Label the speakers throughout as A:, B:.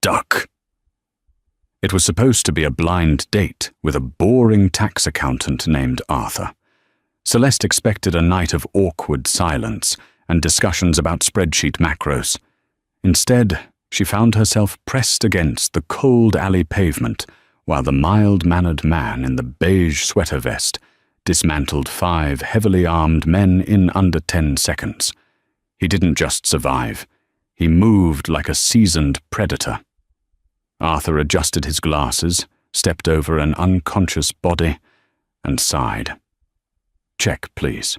A: stuck. It was supposed to be a blind date with a boring tax accountant named Arthur. Celeste expected a night of awkward silence and discussions about spreadsheet macros. Instead, she found herself pressed against the cold alley pavement while the mild-mannered man in the beige sweater vest dismantled 5 heavily armed men in under 10 seconds. He didn't just survive. He moved like a seasoned predator. Arthur adjusted his glasses, stepped over an unconscious body, and sighed. "Check, please."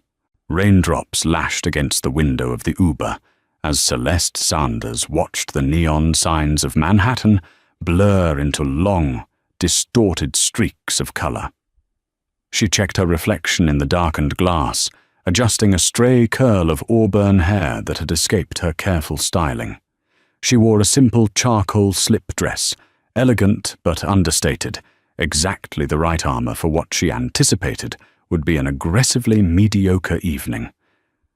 A: Raindrops lashed against the window of the Uber as Celeste Sanders watched the neon signs of Manhattan blur into long, distorted streaks of color. She checked her reflection in the darkened glass, adjusting a stray curl of auburn hair that had escaped her careful styling. She wore a simple charcoal slip dress, elegant but understated, exactly the right armor for what she anticipated would be an aggressively mediocre evening.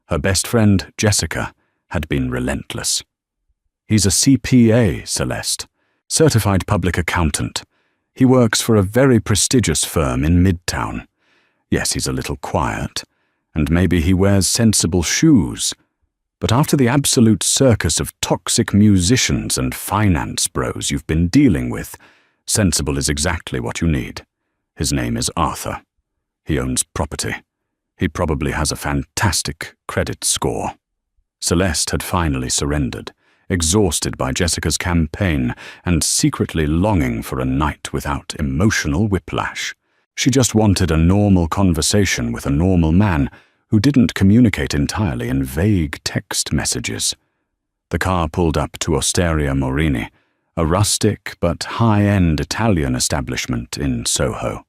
A: Her best friend, Jessica, had been relentless. "He's a CPA, Celeste, certified public accountant. He works for a very prestigious firm in Midtown. Yes, he's a little quiet, and maybe he wears sensible shoes. But after the absolute circus of toxic musicians and finance bros you've been dealing with, sensible is exactly what you need. His name is Arthur. He owns property. He probably has a fantastic credit score." Celeste had finally surrendered, exhausted by Jessica's campaign and secretly longing for a night without emotional whiplash. She just wanted a normal conversation with a normal man who didn't communicate entirely in vague text messages. The car pulled up to Osteria Morini, a rustic but high-end Italian establishment in Soho.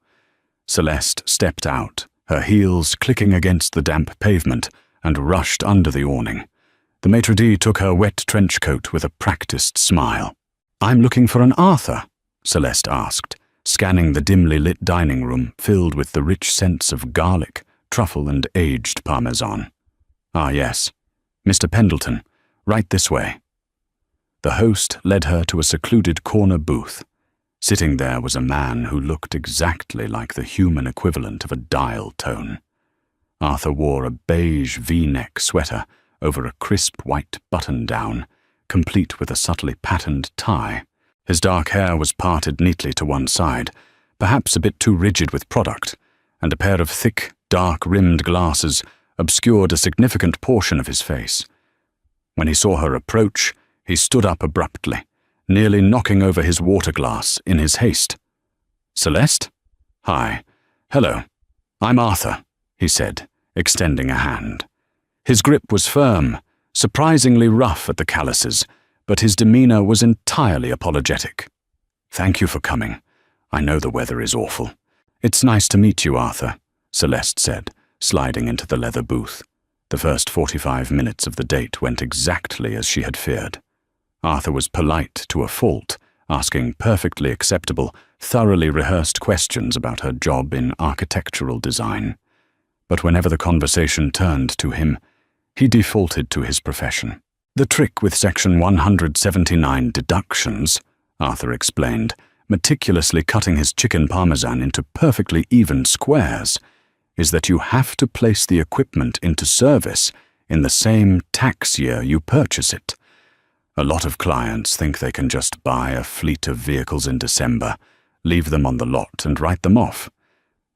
A: Celeste stepped out, her heels clicking against the damp pavement, and rushed under the awning. The maitre d' took her wet trench coat with a practiced smile. "I'm looking for an Arthur," Celeste asked, scanning the dimly lit dining room filled with the rich scents of garlic, truffle, and aged parmesan. "Ah, yes. Mr. Pendleton, right this way." The host led her to a secluded corner booth. Sitting there was a man who looked exactly like the human equivalent of a dial tone. Arthur wore a beige V-neck sweater over a crisp white button-down, complete with a subtly patterned tie. His dark hair was parted neatly to one side, perhaps a bit too rigid with product, and a pair of thick, dark-rimmed glasses obscured a significant portion of his face. When he saw her approach, he stood up abruptly, nearly knocking over his water glass in his haste. "Celeste? Hi. Hello. I'm Arthur," he said, extending a hand. His grip was firm, surprisingly rough at the calluses, but his demeanor was entirely apologetic. "Thank you for coming. I know the weather is awful." "It's nice to meet you, Arthur," Celeste said, sliding into the leather booth. The first 45 minutes of the date went exactly as she had feared. Arthur was polite to a fault, asking perfectly acceptable, thoroughly rehearsed questions about her job in architectural design. But whenever the conversation turned to him, he defaulted to his profession. "The trick with Section 179 deductions," Arthur explained, meticulously cutting his chicken parmesan into perfectly even squares, "is that you have to place the equipment into service in the same tax year you purchase it. A lot of clients think they can just buy a fleet of vehicles in December, leave them on the lot and write them off.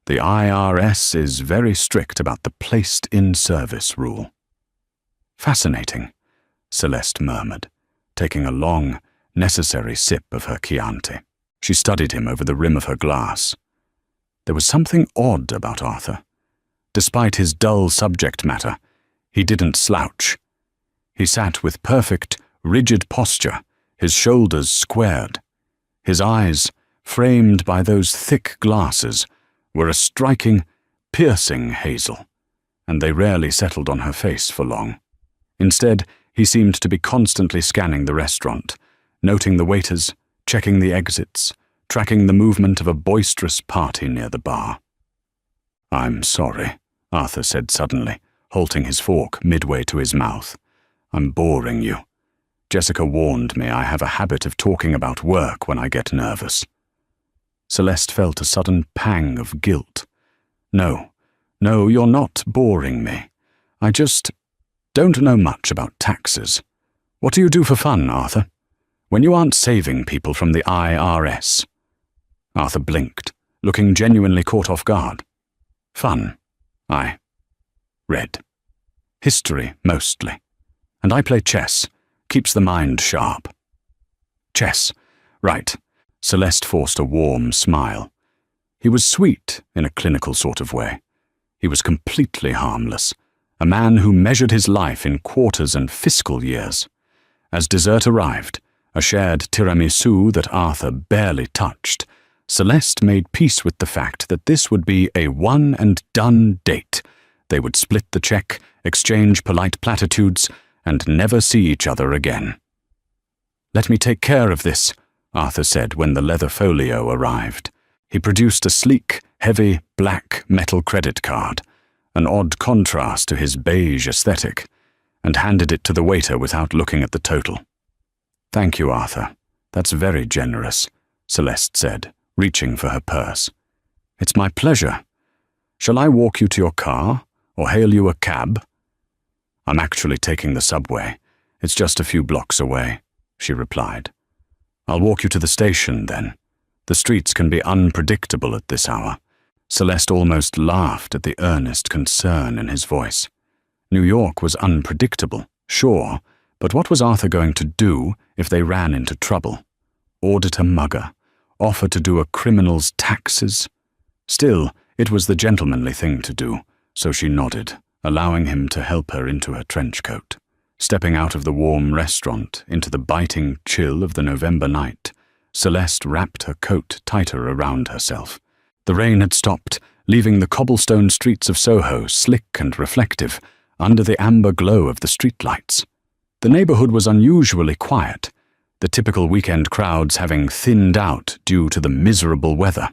A: The IRS is very strict about the placed-in-service rule." "Fascinating," Celeste murmured, taking a long, necessary sip of her Chianti. She studied him over the rim of her glass. There was something odd about Arthur. Despite his dull subject matter, he didn't slouch. He sat with perfect, rigid posture, his shoulders squared. His eyes, framed by those thick glasses, were a striking, piercing hazel, and they rarely settled on her face for long. Instead, he seemed to be constantly scanning the restaurant, noting the waiters, checking the exits, tracking the movement of a boisterous party near the bar. "I'm sorry," Arthur said suddenly, halting his fork midway to his mouth. "I'm boring you. Jessica warned me I have a habit of talking about work when I get nervous. Celeste felt a sudden pang of guilt. No, you're not boring me. I just don't know much about taxes. What do you do for fun, Arthur? When you aren't saving people from the IRS? Arthur blinked, looking genuinely caught off guard. Fun. I read. History, mostly. And I play chess. Keeps the mind sharp. Chess. Right. Celeste forced a warm smile. He was sweet in a clinical sort of way. He was completely harmless. A man who measured his life in quarters and fiscal years. As dessert arrived, a shared tiramisu that Arthur barely touched, Celeste made peace with the fact that this would be a one-and-done date. They would split the check, exchange polite platitudes, and never see each other again. "Let me take care of this," Arthur said when the leather folio arrived. He produced a sleek, heavy, black metal credit card, an odd contrast to his beige aesthetic, and handed it to the waiter without looking at the total. "Thank you, Arthur. That's very generous," Celeste said, reaching for her purse. "It's my pleasure. Shall I walk you to your car, or hail you a cab?" "I'm actually taking the subway. It's just a few blocks away," she replied. "I'll walk you to the station, then. The streets can be unpredictable at this hour." Celeste almost laughed at the earnest concern in his voice. New York was unpredictable, sure, but what was Arthur going to do if they ran into trouble? Audit a mugger? Offer to do a criminal's taxes? Still, it was the gentlemanly thing to do, so she nodded, allowing him to help her into her trench coat. Stepping out of the warm restaurant into the biting chill of the November night, Celeste wrapped her coat tighter around herself. The rain had stopped, leaving the cobblestone streets of Soho slick and reflective under the amber glow of the streetlights. The neighborhood was unusually quiet, the typical weekend crowds having thinned out due to the miserable weather.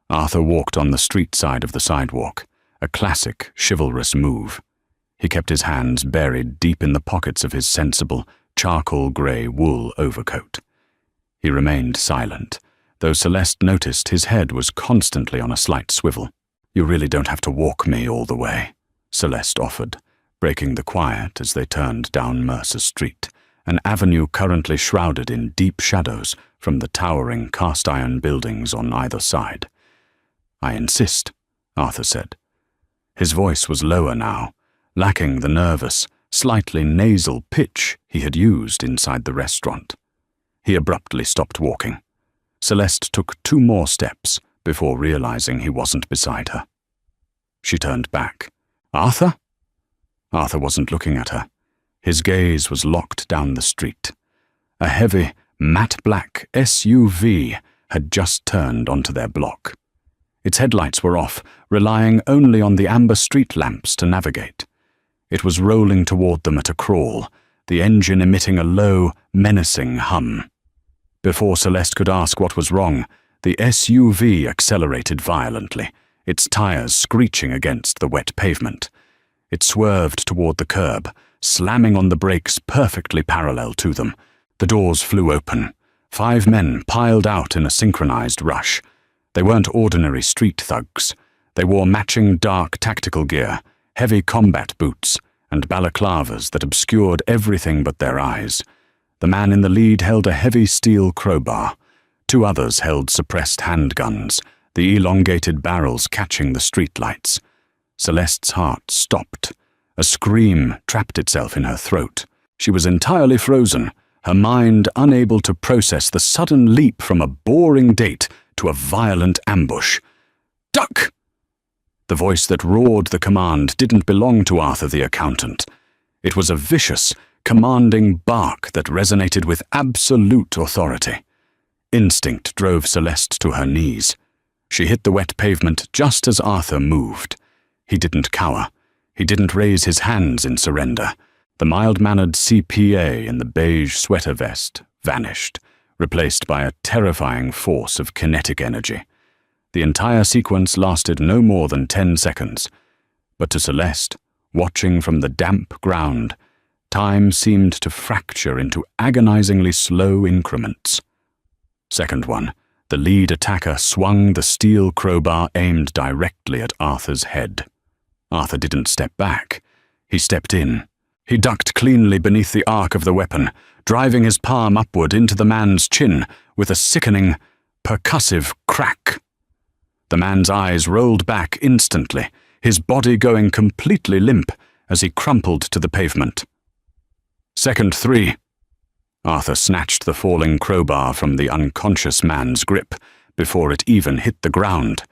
A: Arthur walked on the street side of the sidewalk, a classic chivalrous move. He kept his hands buried deep in the pockets of his sensible, charcoal-grey wool overcoat. He remained silent, though Celeste noticed his head was constantly on a slight swivel. "You really don't have to walk me all the way," Celeste offered, breaking the quiet as they turned down Mercer Street, an avenue currently shrouded in deep shadows from the towering cast-iron buildings on either side. "I insist," Arthur said. His voice was lower now, lacking the nervous, slightly nasal pitch he had used inside the restaurant. He abruptly stopped walking. Celeste took 2 more steps before realizing he wasn't beside her. She turned back. "Arthur?" Arthur wasn't looking at her. His gaze was locked down the street. A heavy, matte black SUV had just turned onto their block. Its headlights were off, relying only on the amber street lamps to navigate. It was rolling toward them at a crawl, the engine emitting a low, menacing hum. Before Celeste could ask what was wrong, the SUV accelerated violently, its tires screeching against the wet pavement. It swerved toward the curb, slamming on the brakes perfectly parallel to them. The doors flew open. 5 men piled out in a synchronized rush. They weren't ordinary street thugs. They wore matching dark tactical gear, heavy combat boots, and balaclavas that obscured everything but their eyes. The man in the lead held a heavy steel crowbar. 2 others held suppressed handguns, the elongated barrels catching the streetlights. Celeste's heart stopped. A scream trapped itself in her throat. She was entirely frozen, her mind unable to process the sudden leap from a boring date to a violent ambush. "Duck!" The voice that roared the command didn't belong to Arthur the accountant. It was a vicious, commanding bark that resonated with absolute authority. Instinct drove Celeste to her knees. She hit the wet pavement just as Arthur moved. He didn't cower. He didn't raise his hands in surrender. The mild-mannered CPA in the beige sweater vest vanished, replaced by a terrifying force of kinetic energy. The entire sequence lasted no more than 10 seconds. But to Celeste, watching from the damp ground, Time seemed to fracture into agonizingly slow increments. Second one, the lead attacker swung the steel crowbar aimed directly at Arthur's head. Arthur didn't step back. He stepped in. He ducked cleanly beneath the arc of the weapon, driving his palm upward into the man's chin with a sickening, percussive crack. The man's eyes rolled back instantly, his body going completely limp as he crumpled to the pavement. Second three. Arthur snatched the falling crowbar from the unconscious man's grip before it even hit the ground.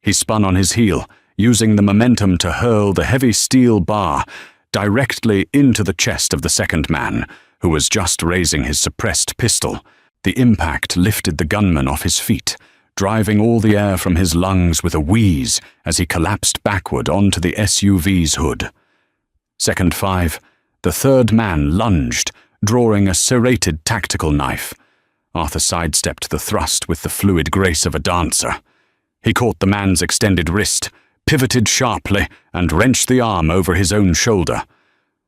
A: He spun on his heel, using the momentum to hurl the heavy steel bar directly into the chest of the second man, who was just raising his suppressed pistol. The impact lifted the gunman off his feet, driving all the air from his lungs with a wheeze as he collapsed backward onto the SUV's hood. Second five, the third man lunged, drawing a serrated tactical knife. Arthur sidestepped the thrust with the fluid grace of a dancer. He caught the man's extended wrist, pivoted sharply, and wrenched the arm over his own shoulder.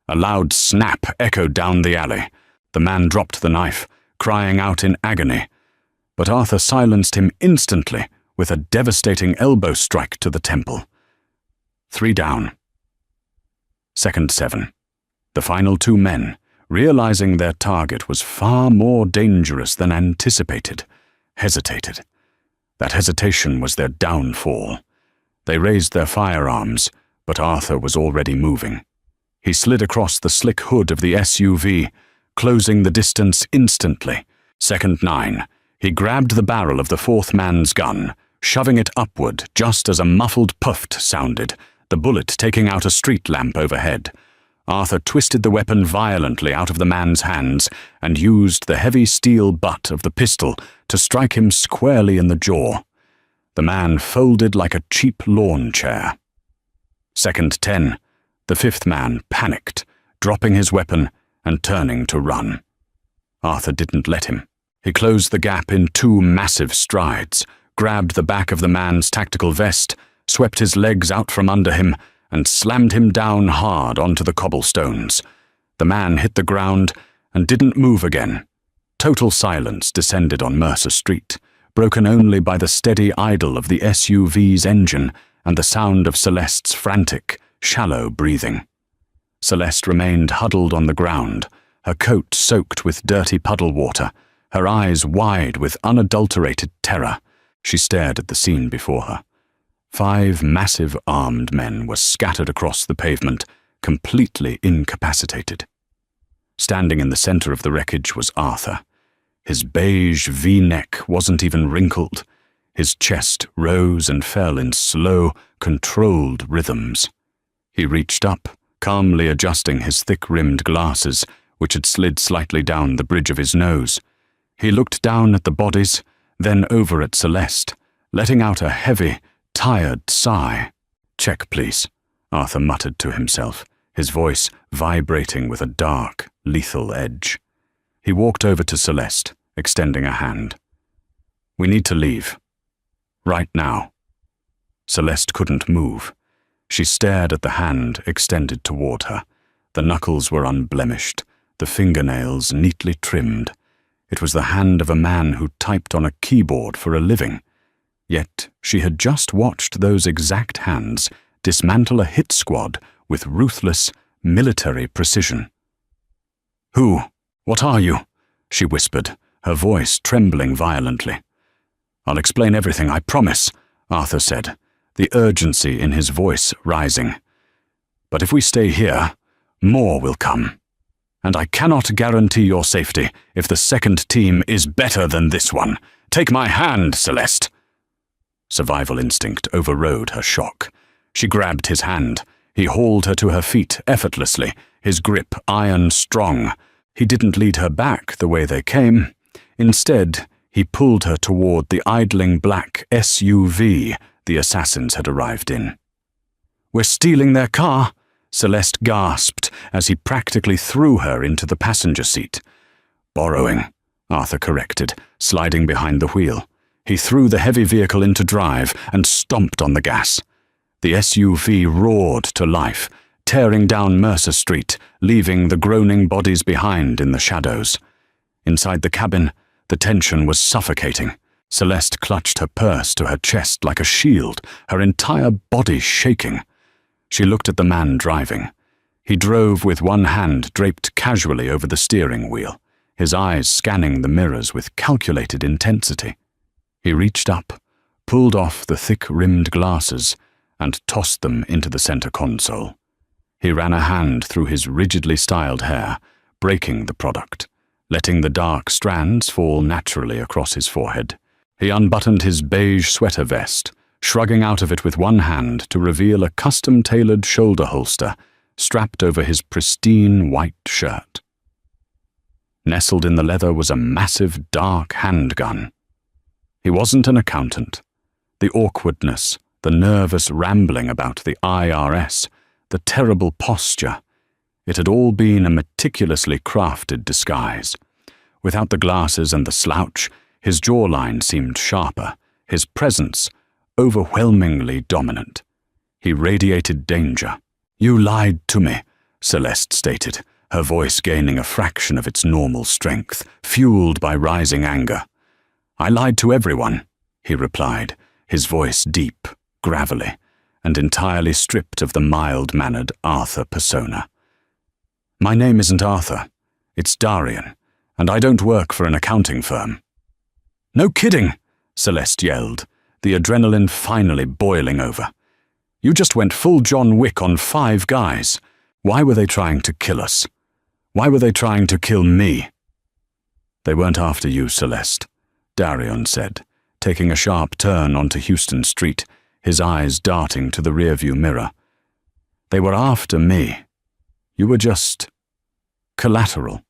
A: A loud snap echoed down the alley. The man dropped the knife, crying out in agony. But Arthur silenced him instantly with a devastating elbow strike to the temple. 3 down. Second 7. The final 2 men, realizing their target was far more dangerous than anticipated, hesitated. That hesitation was their downfall. They raised their firearms, but Arthur was already moving. He slid across the slick hood of the SUV, closing the distance instantly. Second 9. He grabbed the barrel of the fourth man's gun, shoving it upward just as a muffled puff sounded, the bullet taking out a street lamp overhead. Arthur twisted the weapon violently out of the man's hands and used the heavy steel butt of the pistol to strike him squarely in the jaw. The man folded like a cheap lawn chair. Second 10. The fifth man panicked, dropping his weapon and turning to run. Arthur didn't let him. He closed the gap in 2 massive strides, grabbed the back of the man's tactical vest, swept his legs out from under him, and slammed him down hard onto the cobblestones. The man hit the ground and didn't move again. Total silence descended on Mercer Street, broken only by the steady idle of the SUV's engine and the sound of Celeste's frantic, shallow breathing. Celeste remained huddled on the ground, her coat soaked with dirty puddle water, her eyes wide with unadulterated terror. She stared at the scene before her. 5 massive armed men were scattered across the pavement, completely incapacitated. Standing in the center of the wreckage was Arthur. His beige V-neck wasn't even wrinkled. His chest rose and fell in slow, controlled rhythms. He reached up, calmly adjusting his thick-rimmed glasses, which had slid slightly down the bridge of his nose. He looked down at the bodies, then over at Celeste, letting out a heavy, tired sigh. "Check, please," Arthur muttered to himself, his voice vibrating with a dark, lethal edge. He walked over to Celeste, extending a hand. "We need to leave. Right now." Celeste couldn't move. She stared at the hand extended toward her. The knuckles were unblemished, the fingernails neatly trimmed. It was the hand of a man who typed on a keyboard for a living. Yet she had just watched those exact hands dismantle a hit squad with ruthless, military precision. "Who? What are you?" she whispered, her voice trembling violently. "I'll explain everything, I promise," Arthur said, the urgency in his voice rising. "But if we stay here, more will come. And I cannot guarantee your safety if the second team is better than this one. Take my hand, Celeste." Survival instinct overrode her shock. She grabbed his hand. He hauled her to her feet effortlessly, his grip iron strong. He didn't lead her back the way they came. Instead, he pulled her toward the idling black SUV the assassins had arrived in. "We're stealing their car," Celeste gasped as he practically threw her into the passenger seat. "Borrowing," Arthur corrected, sliding behind the wheel. He threw the heavy vehicle into drive and stomped on the gas. The SUV roared to life, tearing down Mercer Street, leaving the groaning bodies behind in the shadows. Inside the cabin, the tension was suffocating. Celeste clutched her purse to her chest like a shield, her entire body shaking. She looked at the man driving. He drove with one hand draped casually over the steering wheel, his eyes scanning the mirrors with calculated intensity. He reached up, pulled off the thick-rimmed glasses, and tossed them into the center console. He ran a hand through his rigidly styled hair, breaking the product, letting the dark strands fall naturally across his forehead. He unbuttoned his beige sweater vest, shrugging out of it with one hand to reveal a custom-tailored shoulder holster strapped over his pristine white shirt. Nestled in the leather was a massive dark handgun. He wasn't an accountant. The awkwardness, the nervous rambling about the IRS, the terrible posture, it had all been a meticulously crafted disguise. Without the glasses and the slouch, his jawline seemed sharper, his presence overwhelmingly dominant. He radiated danger. "You lied to me," Celeste stated, her voice gaining a fraction of its normal strength, fueled by rising anger. "I lied to everyone," he replied, his voice deep, gravelly, and entirely stripped of the mild-mannered Arthur persona. "My name isn't Arthur. It's Darian, and I don't work for an accounting firm." "No kidding!" Celeste yelled, the adrenaline finally boiling over. "You just went full John Wick on 5 guys. Why were they trying to kill us? Why were they trying to kill me?" "They weren't after you, Celeste," Darian said, taking a sharp turn onto Houston Street, his eyes darting to the rearview mirror. "They were after me. You were just collateral.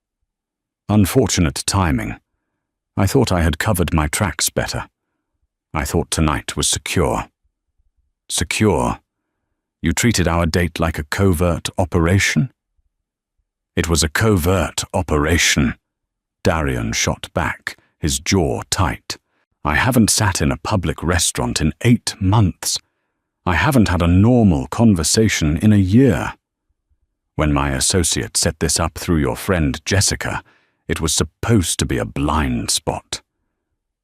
A: Unfortunate timing. I thought I had covered my tracks better. I thought tonight was secure." "Secure? You treated our date like a covert operation?" "It was a covert operation," Darian shot back, his jaw tight. "I haven't sat in a public restaurant in 8 months. I haven't had a normal conversation in a year. When my associate set this up through your friend Jessica, it was supposed to be a blind spot.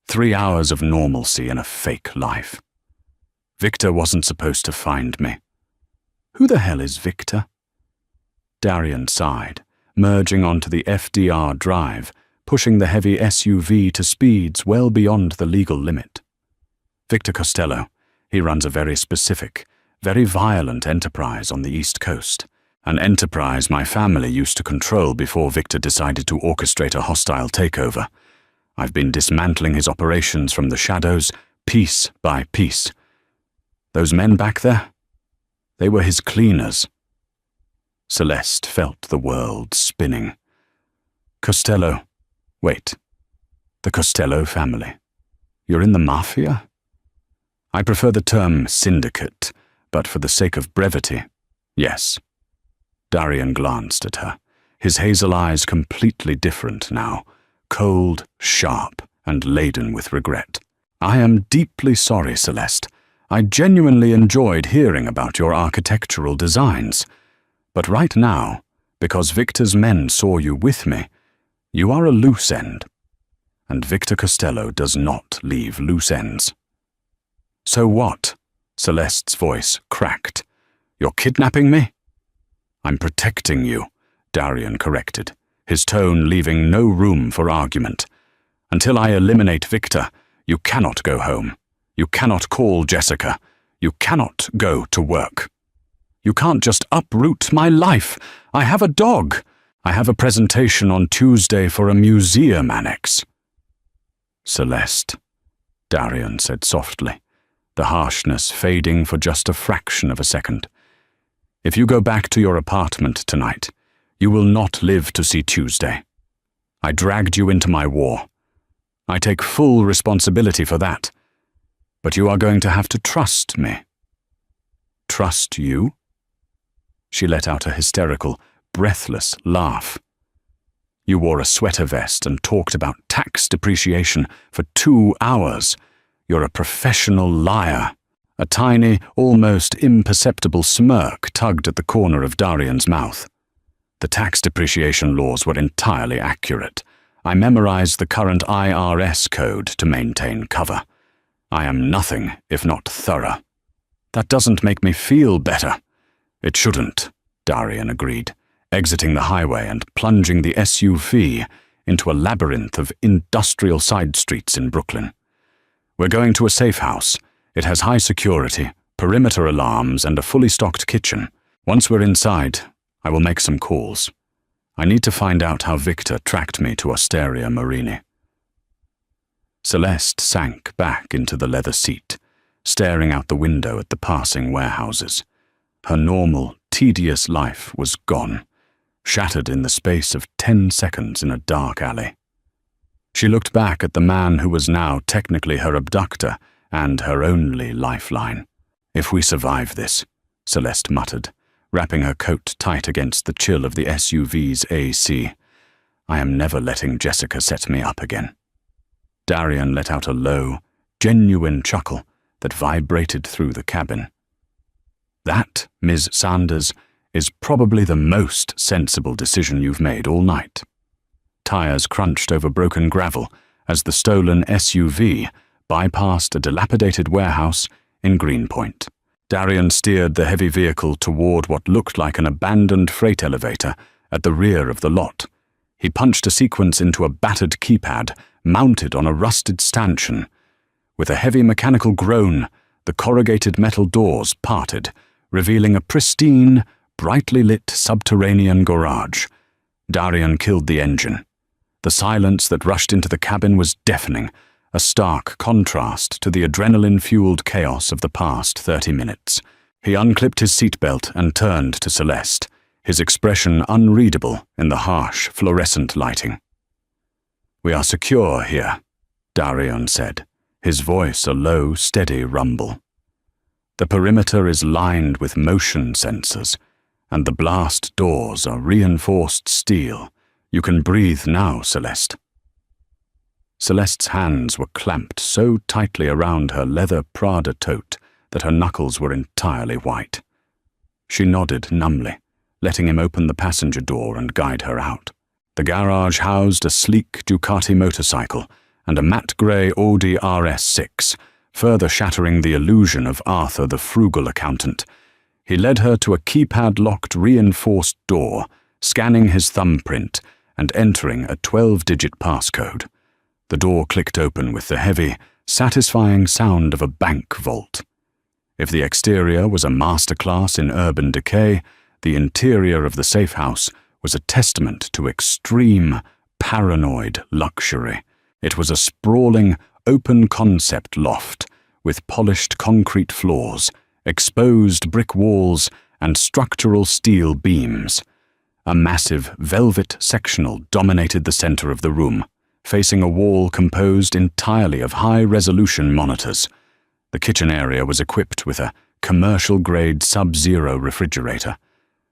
A: 3 hours of normalcy in a fake life. Victor wasn't supposed to find me." "Who the hell is Victor?" Darian sighed, merging onto the FDR drive, pushing the heavy SUV to speeds well beyond the legal limit. "Victor Costello. He runs a very specific, very violent enterprise on the East Coast. An enterprise my family used to control before Victor decided to orchestrate a hostile takeover. I've been dismantling his operations from the shadows, piece by piece. Those men back there? They were his cleaners." Celeste felt the world spinning. "Costello. Wait. The Costello family. You're in the mafia?" "I prefer the term syndicate, but for the sake of brevity, yes." Darian glanced at her, his hazel eyes completely different now, cold, sharp, and laden with regret. "I am deeply sorry, Celeste. I genuinely enjoyed hearing about your architectural designs. But right now, because Victor's men saw you with me, you are a loose end. And Victor Costello does not leave loose ends." "So what?" Celeste's voice cracked. "You're kidnapping me?" "I'm protecting you," Darian corrected, his tone leaving no room for argument. "Until I eliminate Victor, you cannot go home. You cannot call Jessica. You cannot go to work. You can't just uproot my life. I have a dog. I have a presentation on Tuesday for a museum annex." "Celeste," Darian said softly, the harshness fading for just a fraction of a second. "If you go back to your apartment tonight, you will not live to see Tuesday. I dragged you into my war. I take full responsibility for that. But you are going to have to trust me." "Trust you?" She let out a hysterical, breathless laugh. "You wore a sweater vest and talked about tax depreciation for 2 hours. You're a professional liar. A tiny, almost imperceptible smirk tugged at the corner of Darian's mouth. The tax depreciation laws were entirely accurate. I memorized the current IRS code to maintain cover. I am nothing if not thorough. That doesn't make me feel better. It shouldn't, Darian agreed, exiting the highway and plunging the SUV into a labyrinth of industrial side streets in Brooklyn. We're going to a safe house. It has high security, perimeter alarms, and a fully stocked kitchen. Once we're inside, I will make some calls. I need to find out how Victor tracked me to Osteria Marini. Celeste sank back into the leather seat, staring out the window at the passing warehouses. Her normal, tedious life was gone, shattered in the space of 10 seconds in a dark alley. She looked back at the man who was now technically her abductor and her only lifeline. If we survive this, Celeste muttered, wrapping her coat tight against the chill of the SUV's AC, I am never letting Jessica set me up again. Darian let out a low, genuine chuckle that vibrated through the cabin. That, Ms. Sanders, is probably the most sensible decision you've made all night. Tires crunched over broken gravel as the stolen SUV bypassed a dilapidated warehouse in Greenpoint. Darian steered the heavy vehicle toward what looked like an abandoned freight elevator at the rear of the lot. He punched a sequence into a battered keypad mounted on a rusted stanchion. With a heavy mechanical groan, the corrugated metal doors parted, revealing a pristine, brightly lit subterranean garage. Darian killed the engine. The silence that rushed into the cabin was deafening, a stark contrast to the adrenaline-fueled chaos of the past 30 minutes. He unclipped his seatbelt and turned to Celeste, his expression unreadable in the harsh, fluorescent lighting. "We are secure here," Darian said, his voice a low, steady rumble. "The perimeter is lined with motion sensors, and the blast doors are reinforced steel. You can breathe now, Celeste." Celeste's hands were clamped so tightly around her leather Prada tote that her knuckles were entirely white. She nodded numbly, letting him open the passenger door and guide her out. The garage housed a sleek Ducati motorcycle and a matte grey Audi RS6, further shattering the illusion of Arthur the frugal accountant. He led her to a keypad-locked reinforced door, scanning his thumbprint and entering a 12-digit passcode. The door clicked open with the heavy, satisfying sound of a bank vault. If the exterior was a masterclass in urban decay, the interior of the safe house was a testament to extreme, paranoid luxury. It was a sprawling, open-concept loft with polished concrete floors, exposed brick walls, and structural steel beams. A massive velvet sectional dominated the center of the room, facing a wall composed entirely of high-resolution monitors. The kitchen area was equipped with a commercial-grade Sub-Zero refrigerator,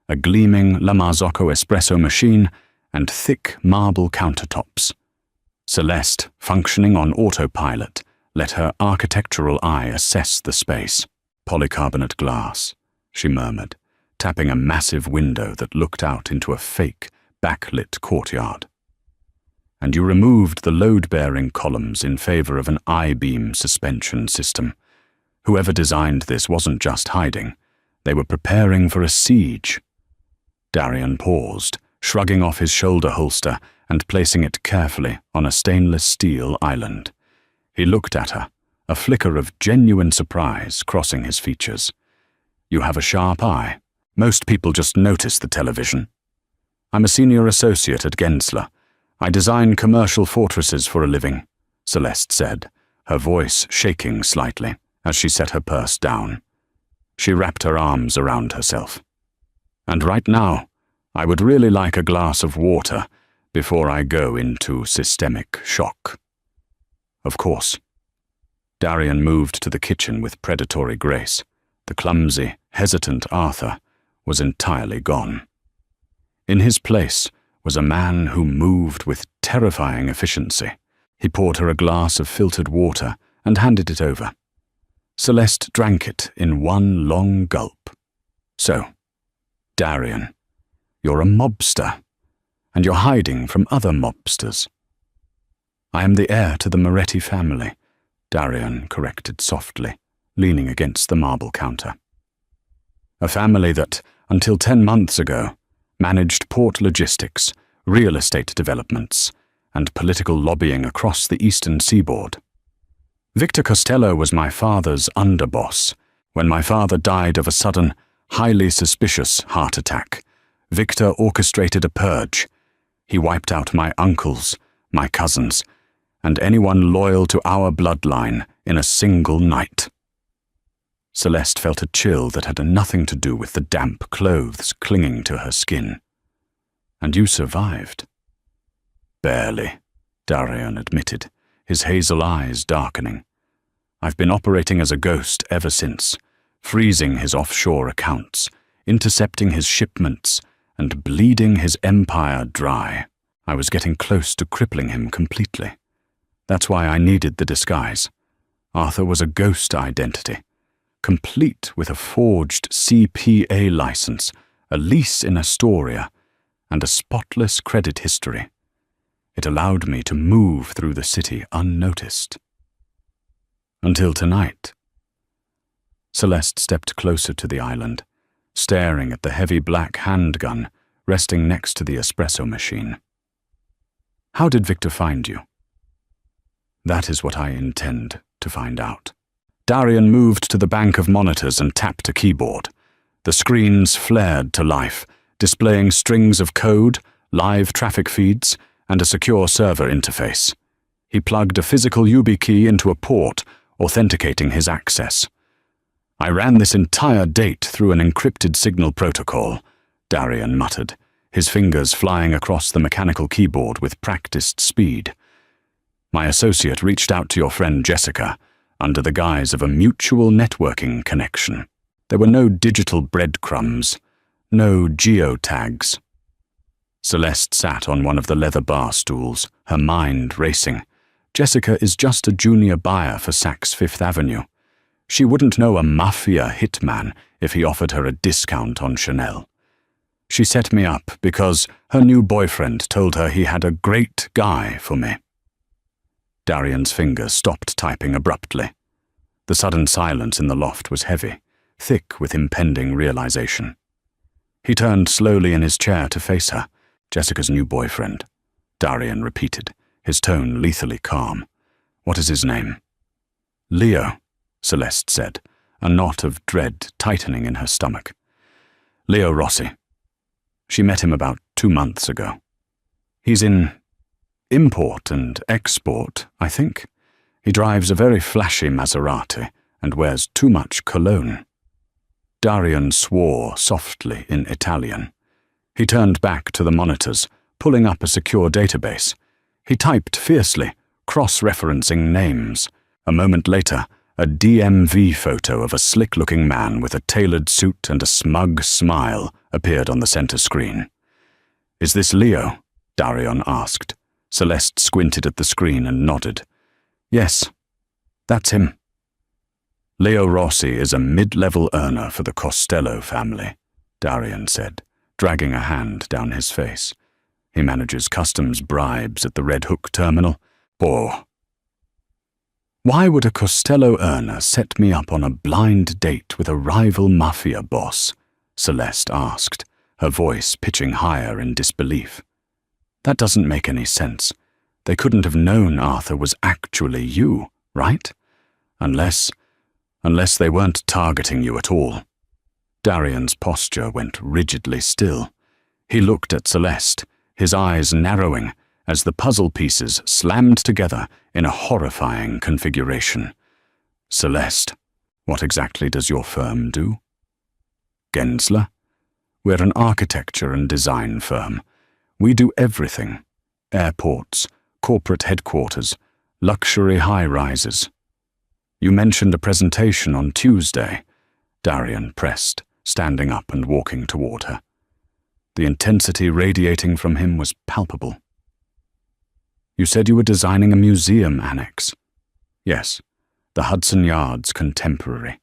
A: a gleaming La Marzocco espresso machine, and thick marble countertops. Celeste, functioning on autopilot, let her architectural eye assess the space. "Polycarbonate glass," she murmured, tapping a massive window that looked out into a fake, backlit courtyard. "And you removed the load-bearing columns in favor of an I-beam suspension system. Whoever designed this wasn't just hiding. They were preparing for a siege." Darian paused, shrugging off his shoulder holster and placing it carefully on a stainless steel island. He looked at her, a flicker of genuine surprise crossing his features. "You have a sharp eye. Most people just notice the television." "I'm a senior associate at Gensler. I design commercial fortresses for a living," Celeste said, her voice shaking slightly as she set her purse down. She wrapped her arms around herself. "And right now, I would really like a glass of water before I go into systemic shock." "Of course." Darian moved to the kitchen with predatory grace. The clumsy, hesitant Arthur was entirely gone. In his place was a man who moved with terrifying efficiency. He poured her a glass of filtered water and handed it over. Celeste drank it in one long gulp. So, Darian, you're a mobster, and you're hiding from other mobsters. I am the heir to the Moretti family, Darian corrected softly, leaning against the marble counter. A family that, until 10 months ago, managed port logistics, real estate developments, and political lobbying across the eastern seaboard. Victor Costello was my father's underboss. When my father died of a sudden, highly suspicious heart attack, Victor orchestrated a purge. He wiped out my uncles, my cousins, and anyone loyal to our bloodline in a single night. Celeste felt a chill that had nothing to do with the damp clothes clinging to her skin. And you survived. Barely, Darian admitted, his hazel eyes darkening. I've been operating as a ghost ever since, freezing his offshore accounts, intercepting his shipments, and bleeding his empire dry. I was getting close to crippling him completely. That's why I needed the disguise. Arthur was a ghost identity, complete with a forged CPA license, a lease in Astoria, and a spotless credit history. It allowed me to move through the city unnoticed. Until tonight. Celeste stepped closer to the island, staring at the heavy black handgun resting next to the espresso machine. How did Victor find you? That is what I intend to find out. Darian moved to the bank of monitors and tapped a keyboard. The screens flared to life, displaying strings of code, live traffic feeds, and a secure server interface. He plugged a physical YubiKey into a port, authenticating his access. I ran this entire date through an encrypted signal protocol, Darian muttered, his fingers flying across the mechanical keyboard with practiced speed. My associate reached out to your friend Jessica under the guise of a mutual networking connection. There were no digital breadcrumbs, no geotags. Celeste sat on one of the leather bar stools, her mind racing. Jessica is just a junior buyer for Saks Fifth Avenue. She wouldn't know a mafia hitman if he offered her a discount on Chanel. She set me up because her new boyfriend told her he had a great guy for me. Darian's fingers stopped typing abruptly. The sudden silence in the loft was heavy, thick with impending realization. He turned slowly in his chair to face her. Jessica's new boyfriend, Darian repeated, his tone lethally calm. What is his name? Leo, Celeste said, a knot of dread tightening in her stomach. Leo Rossi. She met him about 2 months ago. He's in import and export, I think. He drives a very flashy Maserati and wears too much cologne. Darian swore softly in Italian. He turned back to the monitors, pulling up a secure database. He typed fiercely, cross-referencing names. A moment later, a DMV photo of a slick-looking man with a tailored suit and a smug smile appeared on the center screen. Is this Leo? Darian asked. Celeste squinted at the screen and nodded. Yes, that's him. Leo Rossi is a mid-level earner for the Costello family, Darian said, dragging a hand down his face. He manages customs bribes at the Red Hook terminal. Poor. Why would a Costello earner set me up on a blind date with a rival mafia boss? Celeste asked, her voice pitching higher in disbelief. That doesn't make any sense. They couldn't have known Arthur was actually you, right? Unless they weren't targeting you at all. Darian's posture went rigidly still. He looked at Celeste, his eyes narrowing as the puzzle pieces slammed together in a horrifying configuration. Celeste, what exactly does your firm do? Gensler? We're an architecture and design firm. We do everything. Airports, corporate headquarters, luxury high-rises. You mentioned a presentation on Tuesday, Darian pressed, standing up and walking toward her. The intensity radiating from him was palpable. You said you were designing a museum annex. Yes, the Hudson Yards Contemporary.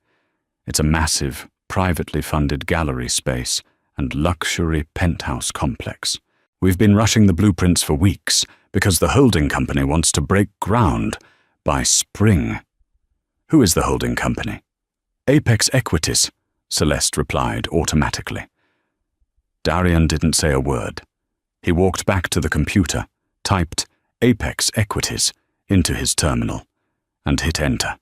A: It's a massive, privately funded gallery space and luxury penthouse complex. We've been rushing the blueprints for weeks because the holding company wants to break ground by spring. Who is the holding company? Apex Equities, Celeste replied automatically. Darian didn't say a word. He walked back to the computer, typed Apex Equities into his terminal, and hit enter.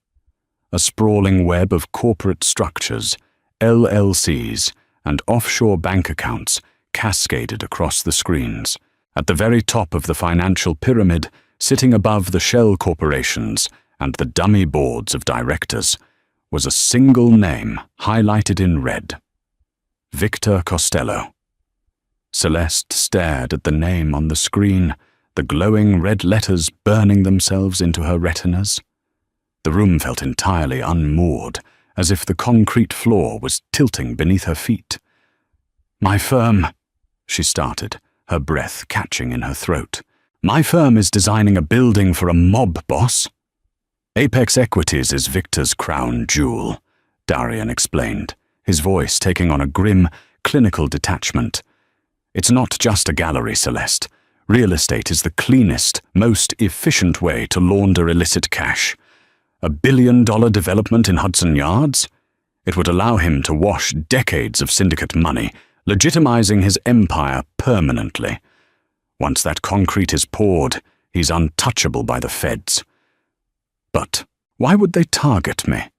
A: A sprawling web of corporate structures, LLCs, and offshore bank accounts cascaded across the screens. At the very top of the financial pyramid, sitting above the shell corporations and the dummy boards of directors, was a single name highlighted in red. Victor Costello. Celeste stared at the name on the screen, the glowing red letters burning themselves into her retinas. The room felt entirely unmoored, as if the concrete floor was tilting beneath her feet. "My firm," she started, her breath catching in her throat. "My firm is designing a building for a mob boss." Apex Equities is Victor's crown jewel, Darian explained, his voice taking on a grim, clinical detachment. "It's not just a gallery, Celeste. Real estate is the cleanest, most efficient way to launder illicit cash. $1 billion development in Hudson Yards? It would allow him to wash decades of syndicate money, legitimizing his empire permanently. Once that concrete is poured, he's untouchable by the feds." "But why would they target me?"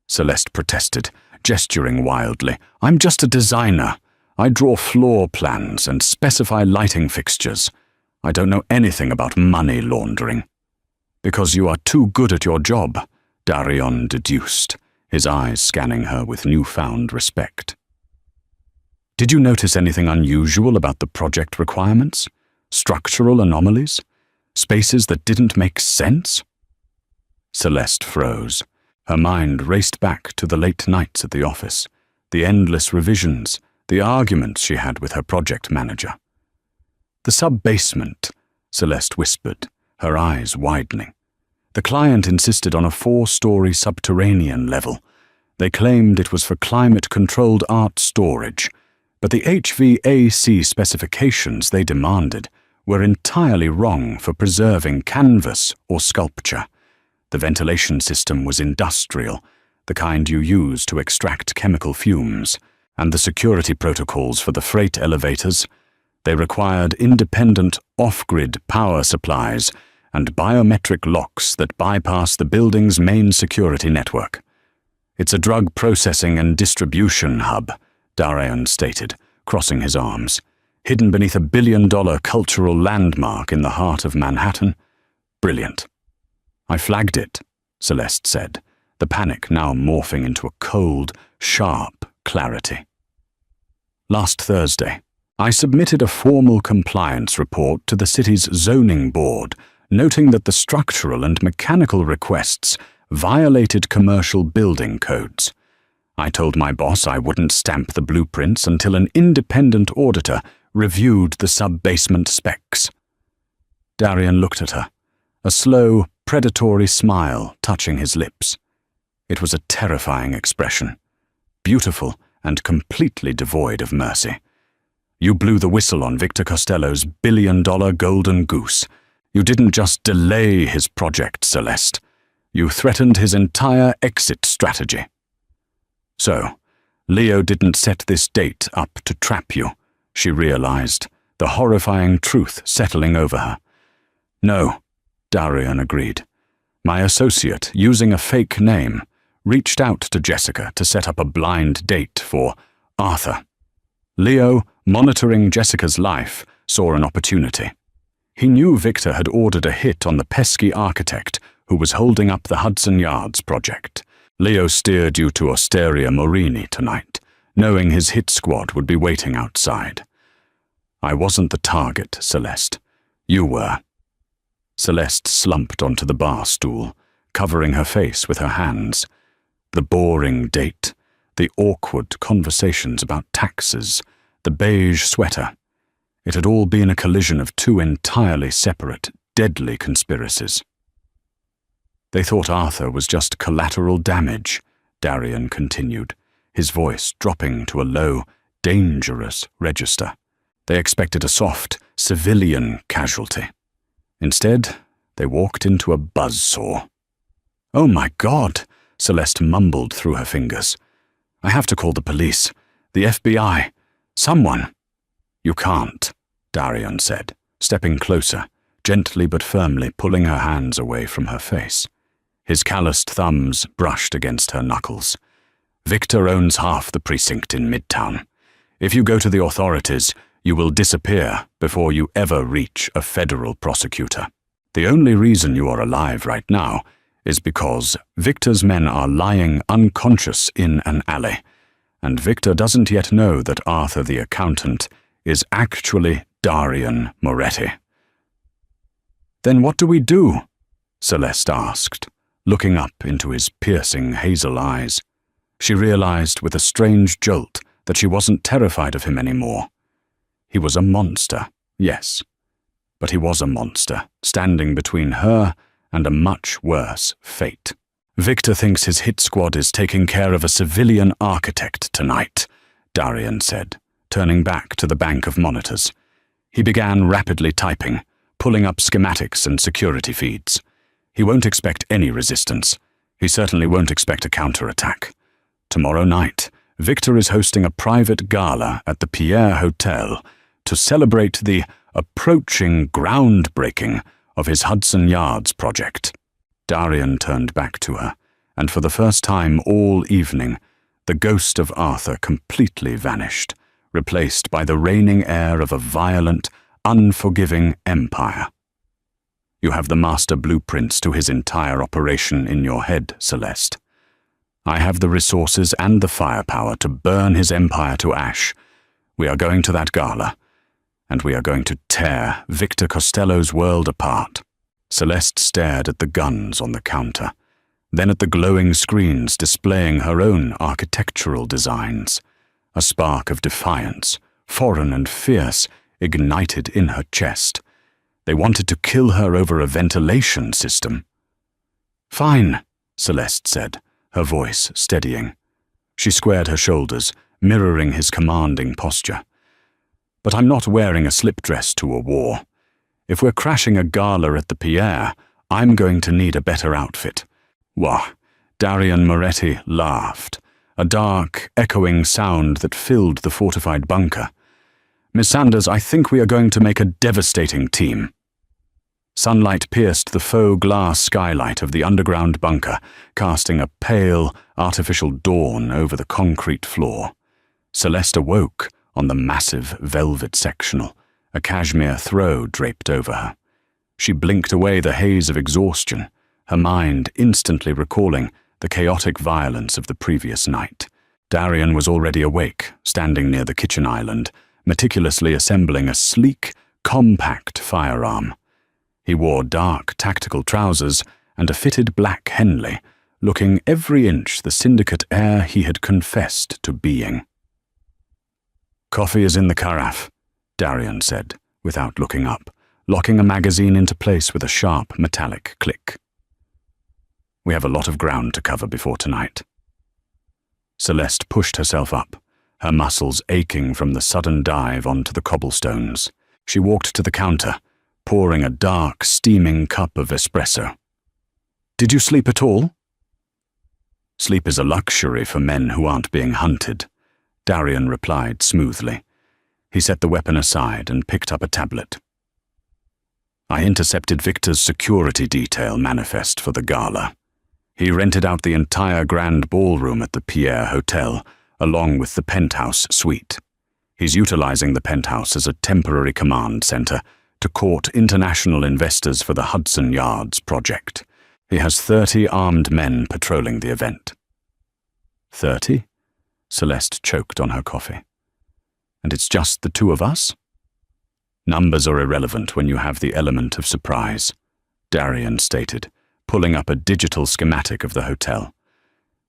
A: Celeste protested, gesturing wildly. "I'm just a designer. I draw floor plans and specify lighting fixtures. I don't know anything about money laundering." "Because you are too good at your job," Darian deduced, his eyes scanning her with newfound respect. "Did you notice anything unusual about the project requirements? Structural anomalies? Spaces that didn't make sense?" Celeste froze. Her mind raced back to the late nights at the office, the endless revisions, the arguments she had with her project manager. "The sub-basement," Celeste whispered, her eyes widening. "The client insisted on a 4-story subterranean level. They claimed it was for climate-controlled art storage, but the HVAC specifications they demanded were entirely wrong for preserving canvas or sculpture. The ventilation system was industrial, the kind you use to extract chemical fumes, and the security protocols for the freight elevators. They required independent off-grid power supplies and biometric locks that bypass the building's main security network. It's a drug processing and distribution hub," Darian stated, crossing his arms, "hidden beneath a $1 billion cultural landmark in the heart of Manhattan. Brilliant." "I flagged it," Celeste said, the panic now morphing into a cold, sharp clarity. "Last Thursday, I submitted a formal compliance report to the city's zoning board, noting that the structural and mechanical requests violated commercial building codes. I told my boss I wouldn't stamp the blueprints until an independent auditor reviewed the sub-basement specs." Darian looked at her, a slow, predatory smile touching his lips. It was a terrifying expression, beautiful and completely devoid of mercy. "You blew the whistle on Victor Costello's $1 billion golden goose. You didn't just delay his project, Celeste. You threatened his entire exit strategy." "So, Leo didn't set this date up to trap you," she realized, the horrifying truth settling over her. "No," Darian agreed. "My associate, using a fake name, reached out to Jessica to set up a blind date for Arthur. Leo, monitoring Jessica's life, saw an opportunity. He knew Victor had ordered a hit on the pesky architect who was holding up the Hudson Yards project. Leo steered you to Osteria Morini tonight, knowing his hit squad would be waiting outside. I wasn't the target, Celeste. You were." Celeste slumped onto the bar stool, covering her face with her hands. The boring date, the awkward conversations about taxes, the beige sweater. It had all been a collision of 2 entirely separate, deadly conspiracies. They thought Arthur was just collateral damage, Darian continued, his voice dropping to a low, dangerous register. They expected a soft, civilian casualty. Instead, they walked into a buzzsaw. "Oh my God," Celeste mumbled through her fingers. "I have to call the police, the FBI, someone." "You can't," Darian said, stepping closer, gently but firmly pulling her hands away from her face. His calloused thumbs brushed against her knuckles. "Victor owns half the precinct in Midtown. If you go to the authorities, you will disappear before you ever reach a federal prosecutor. The only reason you are alive right now is because Victor's men are lying unconscious in an alley, and Victor doesn't yet know that Arthur the accountant is actually Darian Moretti." "Then what do we do?" Celeste asked, looking up into his piercing hazel eyes. She realized with a strange jolt that she wasn't terrified of him anymore. He was a monster, yes, but he was a monster, standing between her and a much worse fate. "Victor thinks his hit squad is taking care of a civilian architect tonight," Darian said, turning back to the bank of monitors. He began rapidly typing, pulling up schematics and security feeds. He won't expect any resistance. He certainly won't expect a counterattack. Tomorrow night, Victor is hosting a private gala at the Pierre Hotel to celebrate the approaching groundbreaking of his Hudson Yards project. Darian turned back to her, and for the first time all evening, the ghost of Arthur completely vanished, replaced by the reigning air of a violent, unforgiving empire. "You have the master blueprints to his entire operation in your head, Celeste. I have the resources and the firepower to burn his empire to ash. We are going to that gala, and we are going to tear Victor Costello's world apart." Celeste stared at the guns on the counter, then at the glowing screens displaying her own architectural designs. A spark of defiance, foreign and fierce, ignited in her chest. They wanted to kill her over a ventilation system. "Fine," Celeste said, her voice steadying. She squared her shoulders, mirroring his commanding posture. "But I'm not wearing a slip dress to a war. If we're crashing a gala at the Pierre, I'm going to need a better outfit." "Wah!" Darian Moretti laughed, a dark, echoing sound that filled the fortified bunker. "Miss Sanders, I think we are going to make a devastating team." Sunlight pierced the faux glass skylight of the underground bunker, casting a pale, artificial dawn over the concrete floor. Celeste awoke on the massive velvet sectional, a cashmere throw draped over her. She blinked away the haze of exhaustion, her mind instantly recalling the chaotic violence of the previous night. Darian was already awake, standing near the kitchen island, meticulously assembling a sleek, compact firearm. He wore dark tactical trousers and a fitted black Henley, looking every inch the syndicate heir he had confessed to being. "Coffee is in the carafe," Darian said, without looking up, locking a magazine into place with a sharp metallic click. "We have a lot of ground to cover before tonight." Celeste pushed herself up, her muscles aching from the sudden dive onto the cobblestones. She walked to the counter, pouring a dark, steaming cup of espresso. "Did you sleep at all?" "Sleep is a luxury for men who aren't being hunted," Darian replied smoothly. He set the weapon aside and picked up a tablet. "I intercepted Victor's security detail manifest for the gala. He rented out the entire grand ballroom at the Pierre Hotel, along with the penthouse suite. He's utilizing the penthouse as a temporary command center to court international investors for the Hudson Yards project. He has 30 armed men patrolling the event." 30? Celeste choked on her coffee. "And it's just the two of us?" "Numbers are irrelevant when you have the element of surprise," Darian stated, pulling up a digital schematic of the hotel.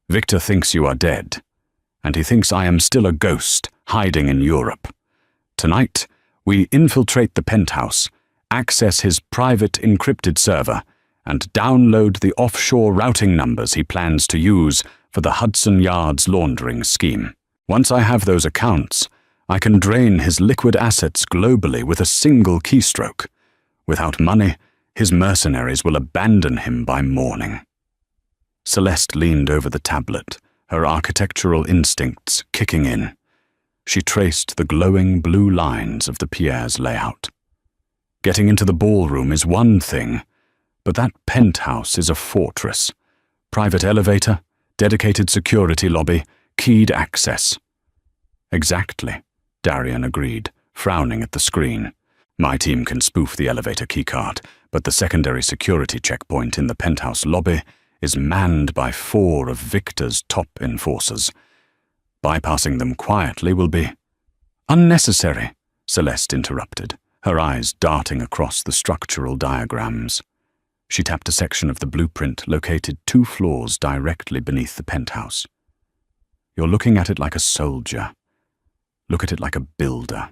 A: "Victor thinks you are dead, and he thinks I am still a ghost hiding in Europe. Tonight, we infiltrate the penthouse, access his private encrypted server, and download the offshore routing numbers he plans to use for the Hudson Yards laundering scheme. Once I have those accounts, I can drain his liquid assets globally with a single keystroke. Without money, his mercenaries will abandon him by morning. Celeste leaned over the tablet, her architectural instincts kicking in. She traced the glowing blue lines of the Pierre's layout. Getting into the ballroom is one thing, but that penthouse is a fortress. Private elevator, dedicated security lobby, keyed access. Exactly, Darian agreed, frowning at the screen. My team can spoof the elevator keycard, but the secondary security checkpoint in the penthouse lobby is manned by 4 of Victor's top enforcers. Bypassing them quietly will be unnecessary, Celeste interrupted, her eyes darting across the structural diagrams. She tapped a section of the blueprint located 2 floors directly beneath the penthouse. You're looking at it like a soldier. Look at it like a builder.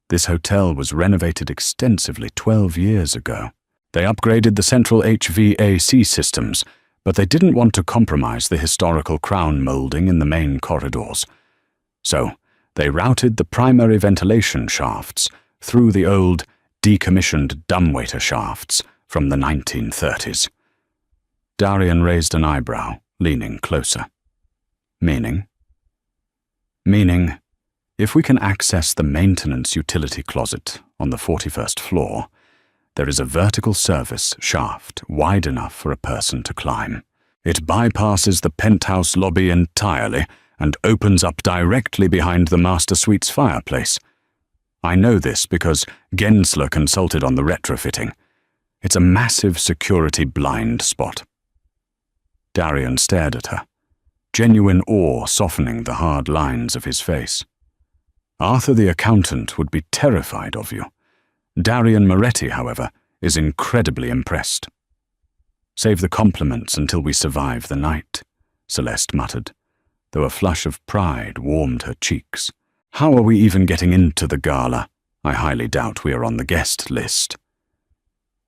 A: This hotel was renovated extensively 12 years ago. They upgraded the central HVAC systems, but they didn't want to compromise the historical crown molding in the main corridors. So, they routed the primary ventilation shafts through the old, decommissioned dumbwaiter shafts from the 1930s. Darian raised an eyebrow, leaning closer. Meaning? Meaning, if we can access the maintenance utility closet on the 41st floor, there is a vertical service shaft wide enough for a person to climb. It bypasses the penthouse lobby entirely and opens up directly behind the master suite's fireplace. I know this because Gensler consulted on the retrofitting. It's a massive security blind spot. Darian stared at her, genuine awe softening the hard lines of his face. Arthur the accountant would be terrified of you. Darian Moretti, however, is incredibly impressed. Save the compliments until we survive the night, Celeste muttered, though a flush of pride warmed her cheeks. How are we even getting into the gala? I highly doubt we are on the guest list.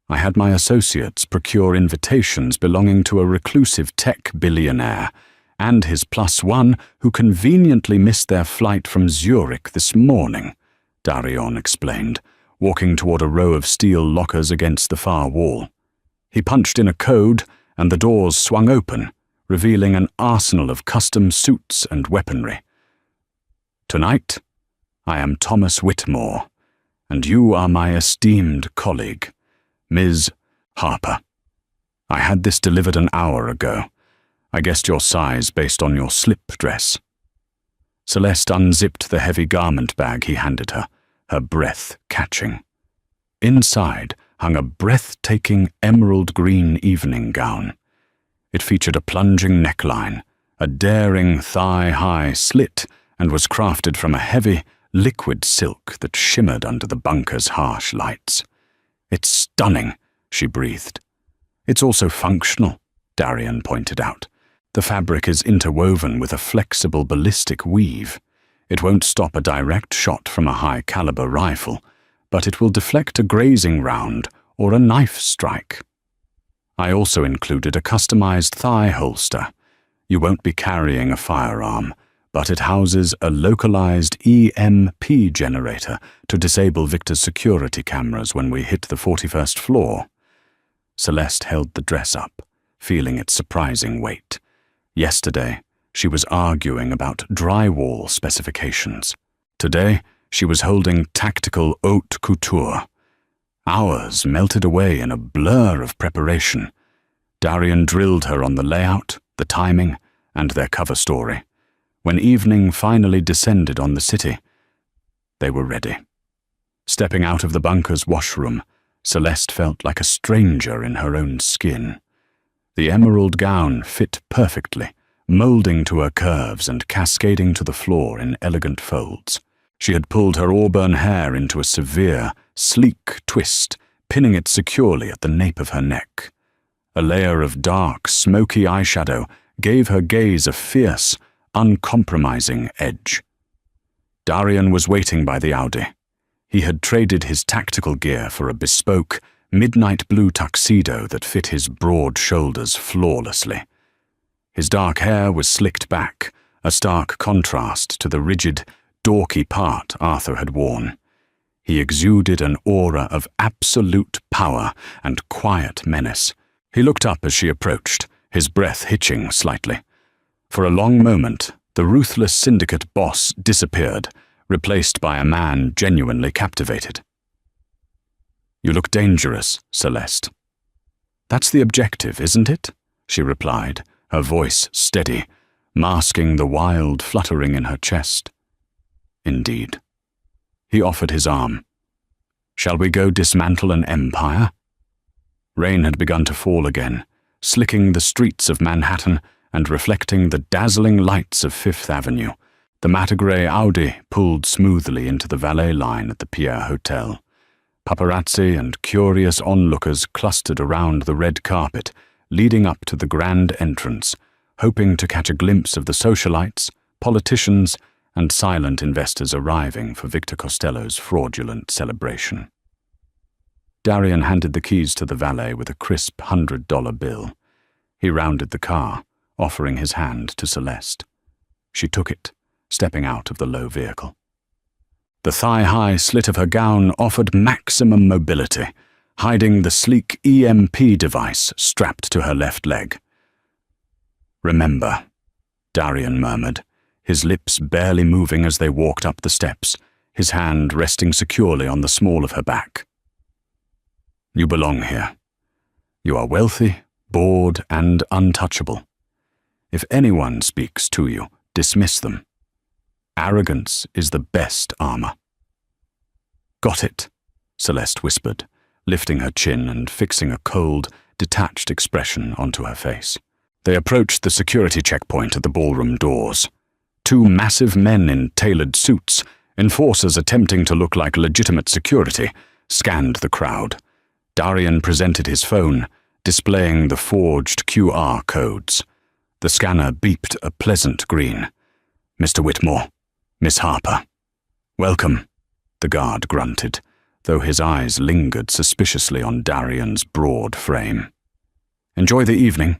A: I had my associates procure invitations belonging to a reclusive tech billionaire and his +1 who conveniently missed their flight from Zurich this morning, Darion explained, walking toward a row of steel lockers against the far wall. He punched in a code, and the doors swung open, revealing an arsenal of custom suits and weaponry. Tonight, I am Thomas Whitmore, and you are my esteemed colleague, Ms. Harper. I had this delivered an hour ago. I guessed your size based on your slip dress. Celeste unzipped the heavy garment bag he handed her, her breath catching. Inside hung a breathtaking emerald green evening gown. It featured a plunging neckline, a daring thigh-high slit, and was crafted from a heavy, liquid silk that shimmered under the bunker's harsh lights. It's stunning, she breathed. It's also functional, Darian pointed out. The fabric is interwoven with a flexible ballistic weave. It won't stop a direct shot from a high-caliber rifle, but it will deflect a grazing round or a knife strike. I also included a customized thigh holster. You won't be carrying a firearm, but it houses a localized EMP generator to disable Victor's security cameras when we hit the 41st floor. Celeste held the dress up, feeling its surprising weight. Yesterday, she was arguing about drywall specifications. Today, she was holding tactical haute couture. Hours melted away in a blur of preparation. Darian drilled her on the layout, the timing, and their cover story. When evening finally descended on the city, they were ready. Stepping out of the bunker's washroom, Celeste felt like a stranger in her own skin. The emerald gown fit perfectly, molding to her curves and cascading to the floor in elegant folds. She had pulled her auburn hair into a severe, sleek twist, pinning it securely at the nape of her neck. A layer of dark, smoky eyeshadow gave her gaze a fierce, uncompromising edge. Darian was waiting by the Audi. He had traded his tactical gear for a bespoke, midnight blue tuxedo that fit his broad shoulders flawlessly. His dark hair was slicked back, a stark contrast to the rigid, dorky part Arthur had worn. He exuded an aura of absolute power and quiet menace. He looked up as she approached, his breath hitching slightly. For a long moment, the ruthless syndicate boss disappeared, replaced by a man genuinely captivated. "You look dangerous, Celeste." "That's the objective, isn't it?" she replied, her voice steady, masking the wild fluttering in her chest. "Indeed." He offered his arm. "Shall we go dismantle an empire?" Rain had begun to fall again, slicking the streets of Manhattan and reflecting the dazzling lights of Fifth Avenue. The matte-grey Audi pulled smoothly into the valet line at the Pierre Hotel. Paparazzi and curious onlookers clustered around the red carpet, leading up to the grand entrance, hoping to catch a glimpse of the socialites, politicians, and silent investors arriving for Victor Costello's fraudulent celebration. Darian handed the keys to the valet with a crisp $100 bill. He rounded the car, offering his hand to Celeste. She took it, stepping out of the low vehicle. The thigh-high slit of her gown offered maximum mobility, hiding the sleek EMP device strapped to her left leg. "Remember," Darian murmured, his lips barely moving as they walked up the steps, his hand resting securely on the small of her back. "You belong here. You are wealthy, bored, and untouchable. If anyone speaks to you, dismiss them. Arrogance is the best armor." "Got it," Celeste whispered, lifting her chin and fixing a cold, detached expression onto her face. They approached the security checkpoint at the ballroom doors. Two massive men in tailored suits, enforcers attempting to look like legitimate security, scanned the crowd. Darian presented his phone, displaying the forged QR codes. The scanner beeped a pleasant green. "Mr. Whitmore, Miss Harper." "Welcome," the guard grunted, though his eyes lingered suspiciously on Darian's broad frame. "Enjoy the evening."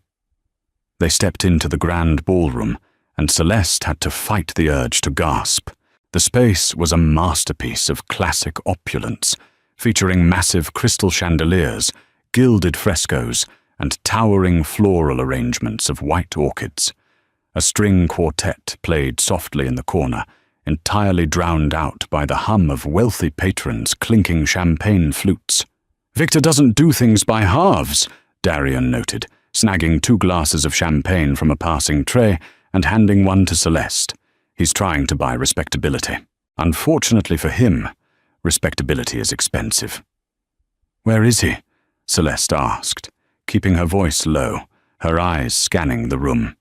A: They stepped into the grand ballroom, and Celeste had to fight the urge to gasp. The space was a masterpiece of classic opulence, featuring massive crystal chandeliers, gilded frescoes, and towering floral arrangements of white orchids. A string quartet played softly in the corner, entirely drowned out by the hum of wealthy patrons clinking champagne flutes. "Victor doesn't do things by halves," Darian noted, snagging 2 glasses of champagne from a passing tray and handing one to Celeste. "He's trying to buy respectability. Unfortunately for him, respectability is expensive." "Where is he?" Celeste asked, keeping her voice low, her eyes scanning the room.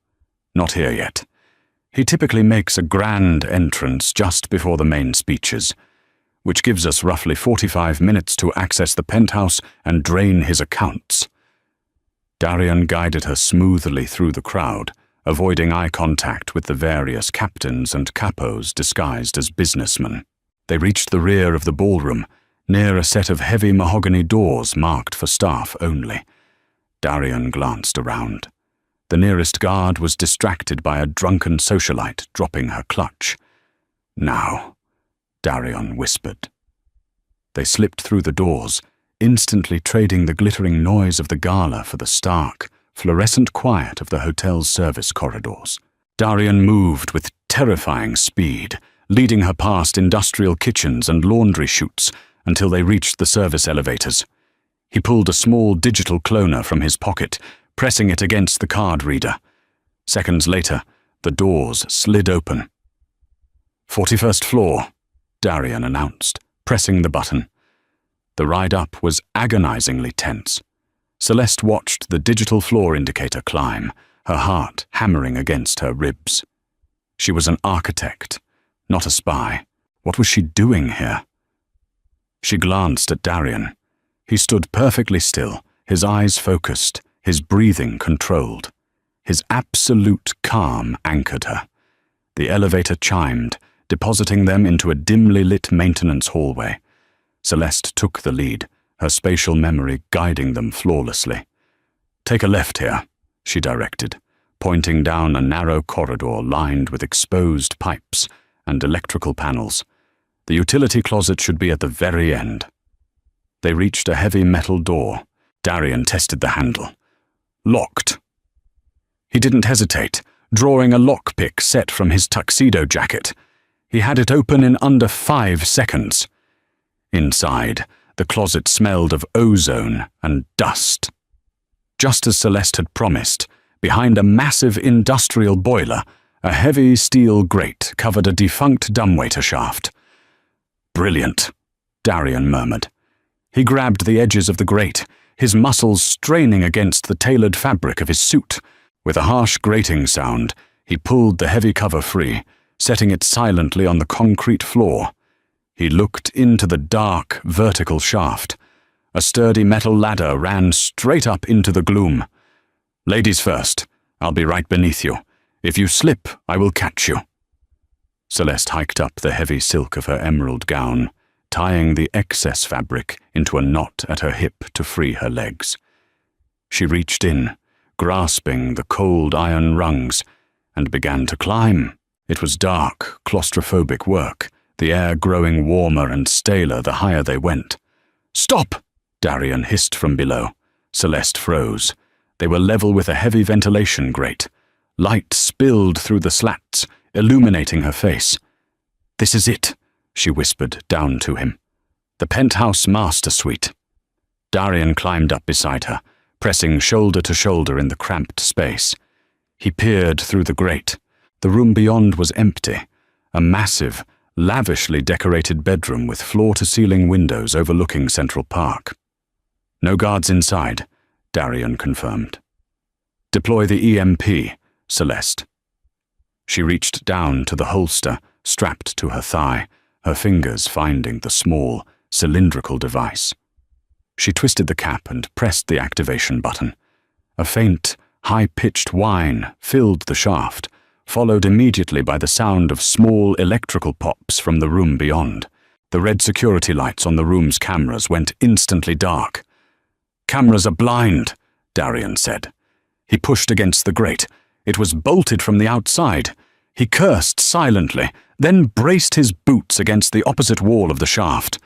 A: "Not here yet. He typically makes a grand entrance just before the main speeches, which gives us roughly 45 minutes to access the penthouse and drain his accounts." Darian guided her smoothly through the crowd, avoiding eye contact with the various captains and capos disguised as businessmen. They reached the rear of the ballroom, near a set of heavy mahogany doors marked for staff only. Darian glanced around. The nearest guard was distracted by a drunken socialite dropping her clutch. "Now," Darian whispered. They slipped through the doors, instantly trading the glittering noise of the gala for the stark, fluorescent quiet of the hotel's service corridors. Darian moved with terrifying speed, leading her past industrial kitchens and laundry chutes until they reached the service elevators. He pulled a small digital cloner from his pocket, pressing it against the card reader. Seconds later, the doors slid open. 41st floor, Darian announced, pressing the button. The ride up was agonizingly tense. Celeste watched the digital floor indicator climb, her heart hammering against her ribs. She was an architect, not a spy. What was she doing here? She glanced at Darian. He stood perfectly still, his eyes focused, his breathing controlled. His absolute calm anchored her. The elevator chimed, depositing them into a dimly lit maintenance hallway. Celeste took the lead, her spatial memory guiding them flawlessly. "Take a left here," she directed, pointing down a narrow corridor lined with exposed pipes and electrical panels. "The utility closet should be at the very end." They reached a heavy metal door. Darian tested the handle. Locked. He didn't hesitate, drawing a lockpick set from his tuxedo jacket. He had it open in under 5 seconds. Inside, the closet smelled of ozone and dust. Just as Celeste had promised, behind a massive industrial boiler, a heavy steel grate covered a defunct dumbwaiter shaft. "Brilliant," Darian murmured. He grabbed the edges of the grate, his muscles straining against the tailored fabric of his suit. With a harsh grating sound, he pulled the heavy cover free, setting it silently on the concrete floor. He looked into the dark, vertical shaft. A sturdy metal ladder ran straight up into the gloom. "Ladies first. I'll be right beneath you. If you slip, I will catch you." Celeste hiked up the heavy silk of her emerald gown, tying the excess fabric into a knot at her hip to free her legs. She reached in, grasping the cold iron rungs, and began to climb. It was dark, claustrophobic work, the air growing warmer and staler the higher they went. "Stop!" Darian hissed from below. Celeste froze. They were level with a heavy ventilation grate. Light spilled through the slats, illuminating her face. "This is it," she whispered down to him. "The penthouse master suite." Darian climbed up beside her, pressing shoulder to shoulder in the cramped space. He peered through the grate. The room beyond was empty, a massive, lavishly decorated bedroom with floor-to-ceiling windows overlooking Central Park. "No guards inside," Darian confirmed. "Deploy the EMP, Celeste." She reached down to the holster, strapped to her thigh, her fingers finding the small, cylindrical device. She twisted the cap and pressed the activation button. A faint, high-pitched whine filled the shaft, followed immediately by the sound of small electrical pops from the room beyond. The red security lights on the room's cameras went instantly dark. "Cameras are blind," Darian said. He pushed against the grate. It was bolted from the outside. He cursed silently, then braced his boots against the opposite wall of the shaft.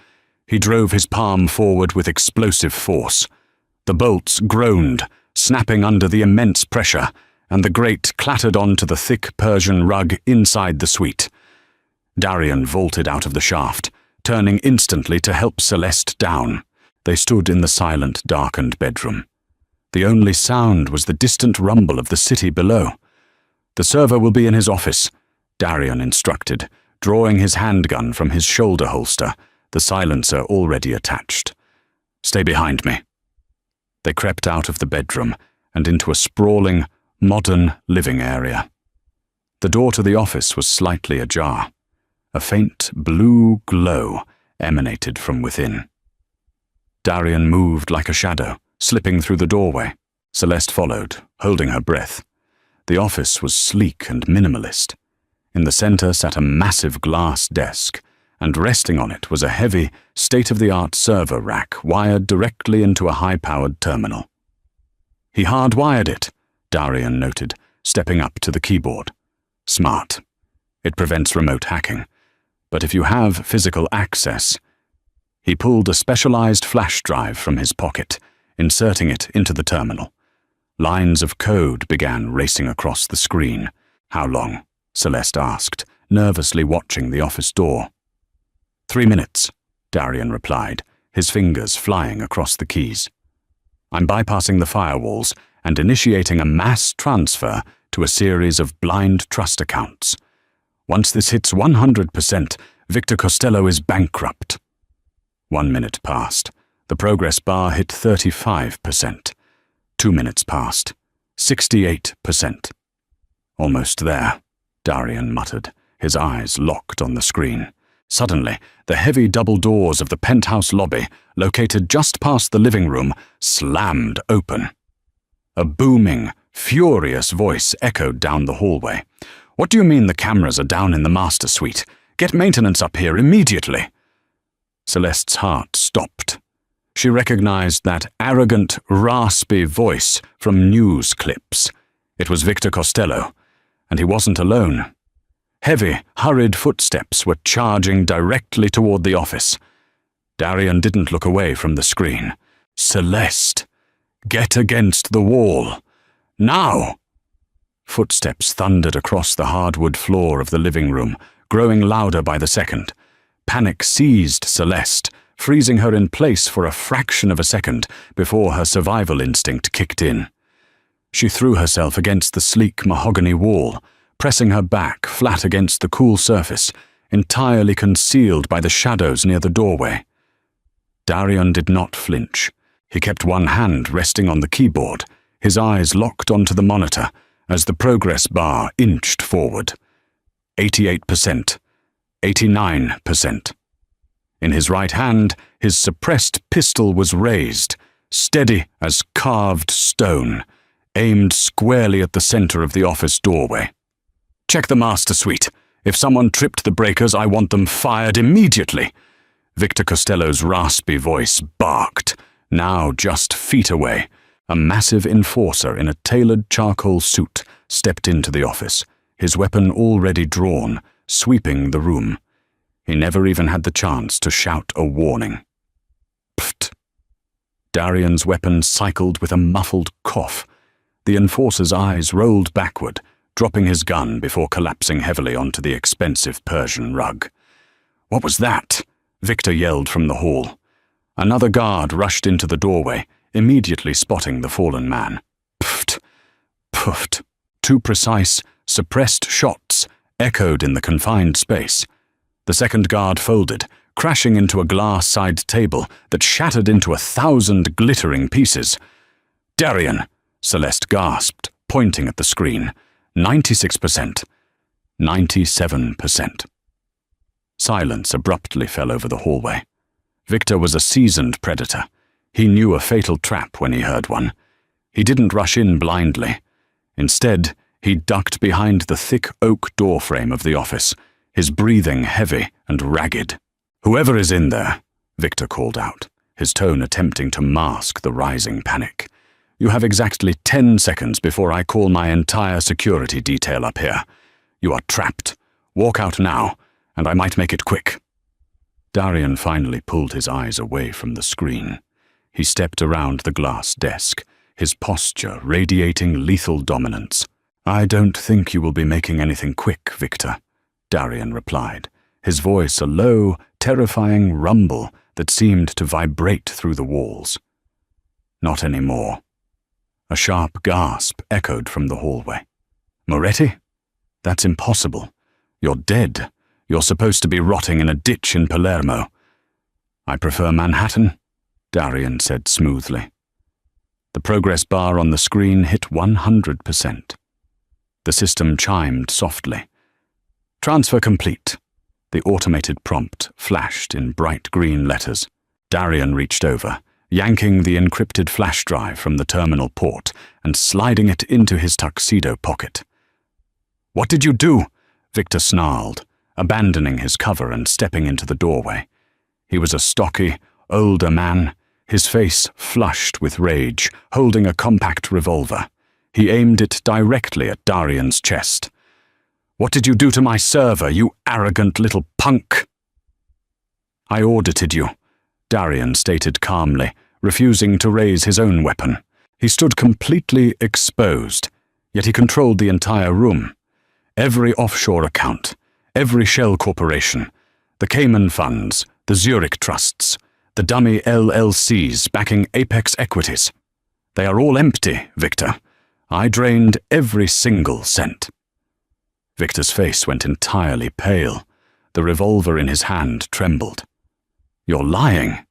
A: He drove his palm forward with explosive force. The bolts groaned, snapping under the immense pressure, and the grate clattered onto the thick Persian rug inside the suite. Darian vaulted out of the shaft, turning instantly to help Celeste down. They stood in the silent, darkened bedroom. The only sound was the distant rumble of the city below. "The server will be in his office," Darian instructed, drawing his handgun from his shoulder holster, the silencer already attached. "Stay behind me." They crept out of the bedroom and into a sprawling, modern living area. The door to the office was slightly ajar. A faint blue glow emanated from within. Darian moved like a shadow, slipping through the doorway. Celeste followed, holding her breath. The office was sleek and minimalist. In the center sat a massive glass desk, and resting on it was a heavy, state-of-the-art server rack wired directly into a high-powered terminal. "He hardwired it," Darian noted, stepping up to the keyboard. "Smart. It prevents remote hacking. But if you have physical access..." He pulled a specialized flash drive from his pocket, inserting it into the terminal. Lines of code began racing across the screen. "How long?" Celeste asked, nervously watching the office door. 3 minutes, Darian replied, his fingers flying across the keys. "I'm bypassing the firewalls and initiating a mass transfer to a series of blind trust accounts. Once this hits 100%, Victor Costello is bankrupt." 1 minute passed. The progress bar hit 35%. 2 minutes passed. 68%. "Almost there," Darian muttered, his eyes locked on the screen. Suddenly, the heavy double doors of the penthouse lobby, located just past the living room, slammed open. A booming, furious voice echoed down the hallway. "What do you mean the cameras are down in the master suite? Get maintenance up here immediately." Celeste's heart stopped. She recognized that arrogant, raspy voice from news clips. It was Victor Costello, and he wasn't alone. Heavy, hurried footsteps were charging directly toward the office. Darian didn't look away from the screen. Celeste! Get against the wall! Now! Footsteps thundered across the hardwood floor of the living room, growing louder by the second. Panic seized Celeste, freezing her in place for a fraction of a second before her survival instinct kicked in. She threw herself against the sleek mahogany wall, pressing her back flat against the cool surface, entirely concealed by the shadows near the doorway. Darian did not flinch. He kept one hand resting on the keyboard, his eyes locked onto the monitor as the progress bar inched forward. 88%. 89%. In his right hand, his suppressed pistol was raised, steady as carved stone, aimed squarely at the center of the office doorway. Check the master suite. If someone tripped the breakers, I want them fired immediately. Victor Costello's raspy voice barked, now just feet away. A massive enforcer in a tailored charcoal suit stepped into the office, his weapon already drawn, sweeping the room. He never even had the chance to shout a warning. Pfft! Darian's weapon cycled with a muffled cough. The enforcer's eyes rolled backward, dropping his gun before collapsing heavily onto the expensive Persian rug. What was that? Victor yelled from the hall. Another guard rushed into the doorway, immediately spotting the fallen man. Pfft! Puffed. Two precise, suppressed shots echoed in the confined space. The second guard folded, crashing into a glass side table that shattered into 1,000 glittering pieces. Darian! Celeste gasped, pointing at the screen. 96%. 97%. Silence abruptly fell over the hallway. Victor was a seasoned predator. He knew a fatal trap when he heard one. He didn't rush in blindly. Instead, he ducked behind the thick oak doorframe of the office, his breathing heavy and ragged. "Whoever is in there," Victor called out, his tone attempting to mask the rising panic. "You have exactly 10 seconds before I call my entire security detail up here. You are trapped. Walk out now, and I might make it quick." Darian finally pulled his eyes away from the screen. He stepped around the glass desk, his posture radiating lethal dominance. "I don't think you will be making anything quick, Victor," Darian replied, his voice a low, terrifying rumble that seemed to vibrate through the walls. "Not anymore." A sharp gasp echoed from the hallway. "Moretti? That's impossible. You're dead. You're supposed to be rotting in a ditch in Palermo." "I prefer Manhattan," Darian said smoothly. The progress bar on the screen hit 100%. The system chimed softly. "Transfer complete." The automated prompt flashed in bright green letters. Darian reached over, yanking the encrypted flash drive from the terminal port and sliding it into his tuxedo pocket. "What did you do?" Victor snarled, abandoning his cover and stepping into the doorway. He was a stocky, older man, his face flushed with rage, holding a compact revolver. He aimed it directly at Darian's chest. "What did you do to my server, you arrogant little punk?" "I audited you," Darian stated calmly, refusing to raise his own weapon. He stood completely exposed, yet he controlled the entire room. Every offshore account, every shell corporation, the Cayman funds, the Zurich trusts, the dummy LLCs backing Apex equities. They are all empty, Victor. I drained every single cent. Victor's face went entirely pale. The revolver in his hand trembled. "You're lying.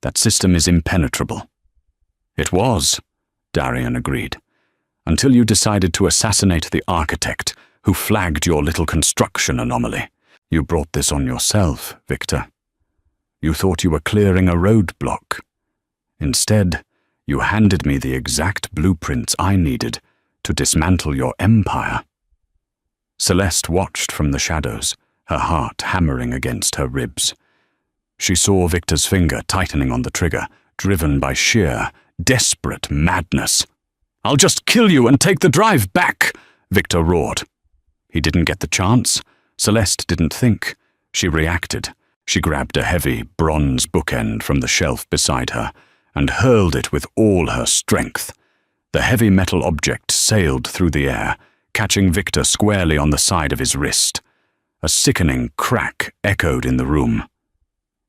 A: That system is impenetrable." "It was," Darian agreed, "until you decided to assassinate the architect who flagged your little construction anomaly. You brought this on yourself, Victor. You thought you were clearing a roadblock. Instead, you handed me the exact blueprints I needed to dismantle your empire." Celeste watched from the shadows, her heart hammering against her ribs. She saw Victor's finger tightening on the trigger, driven by sheer, desperate madness. "I'll just kill you and take the drive back," Victor roared. He didn't get the chance. Celeste didn't think. She reacted. She grabbed a heavy bronze bookend from the shelf beside her and hurled it with all her strength. The heavy metal object sailed through the air, catching Victor squarely on the side of his wrist. A sickening crack echoed in the room.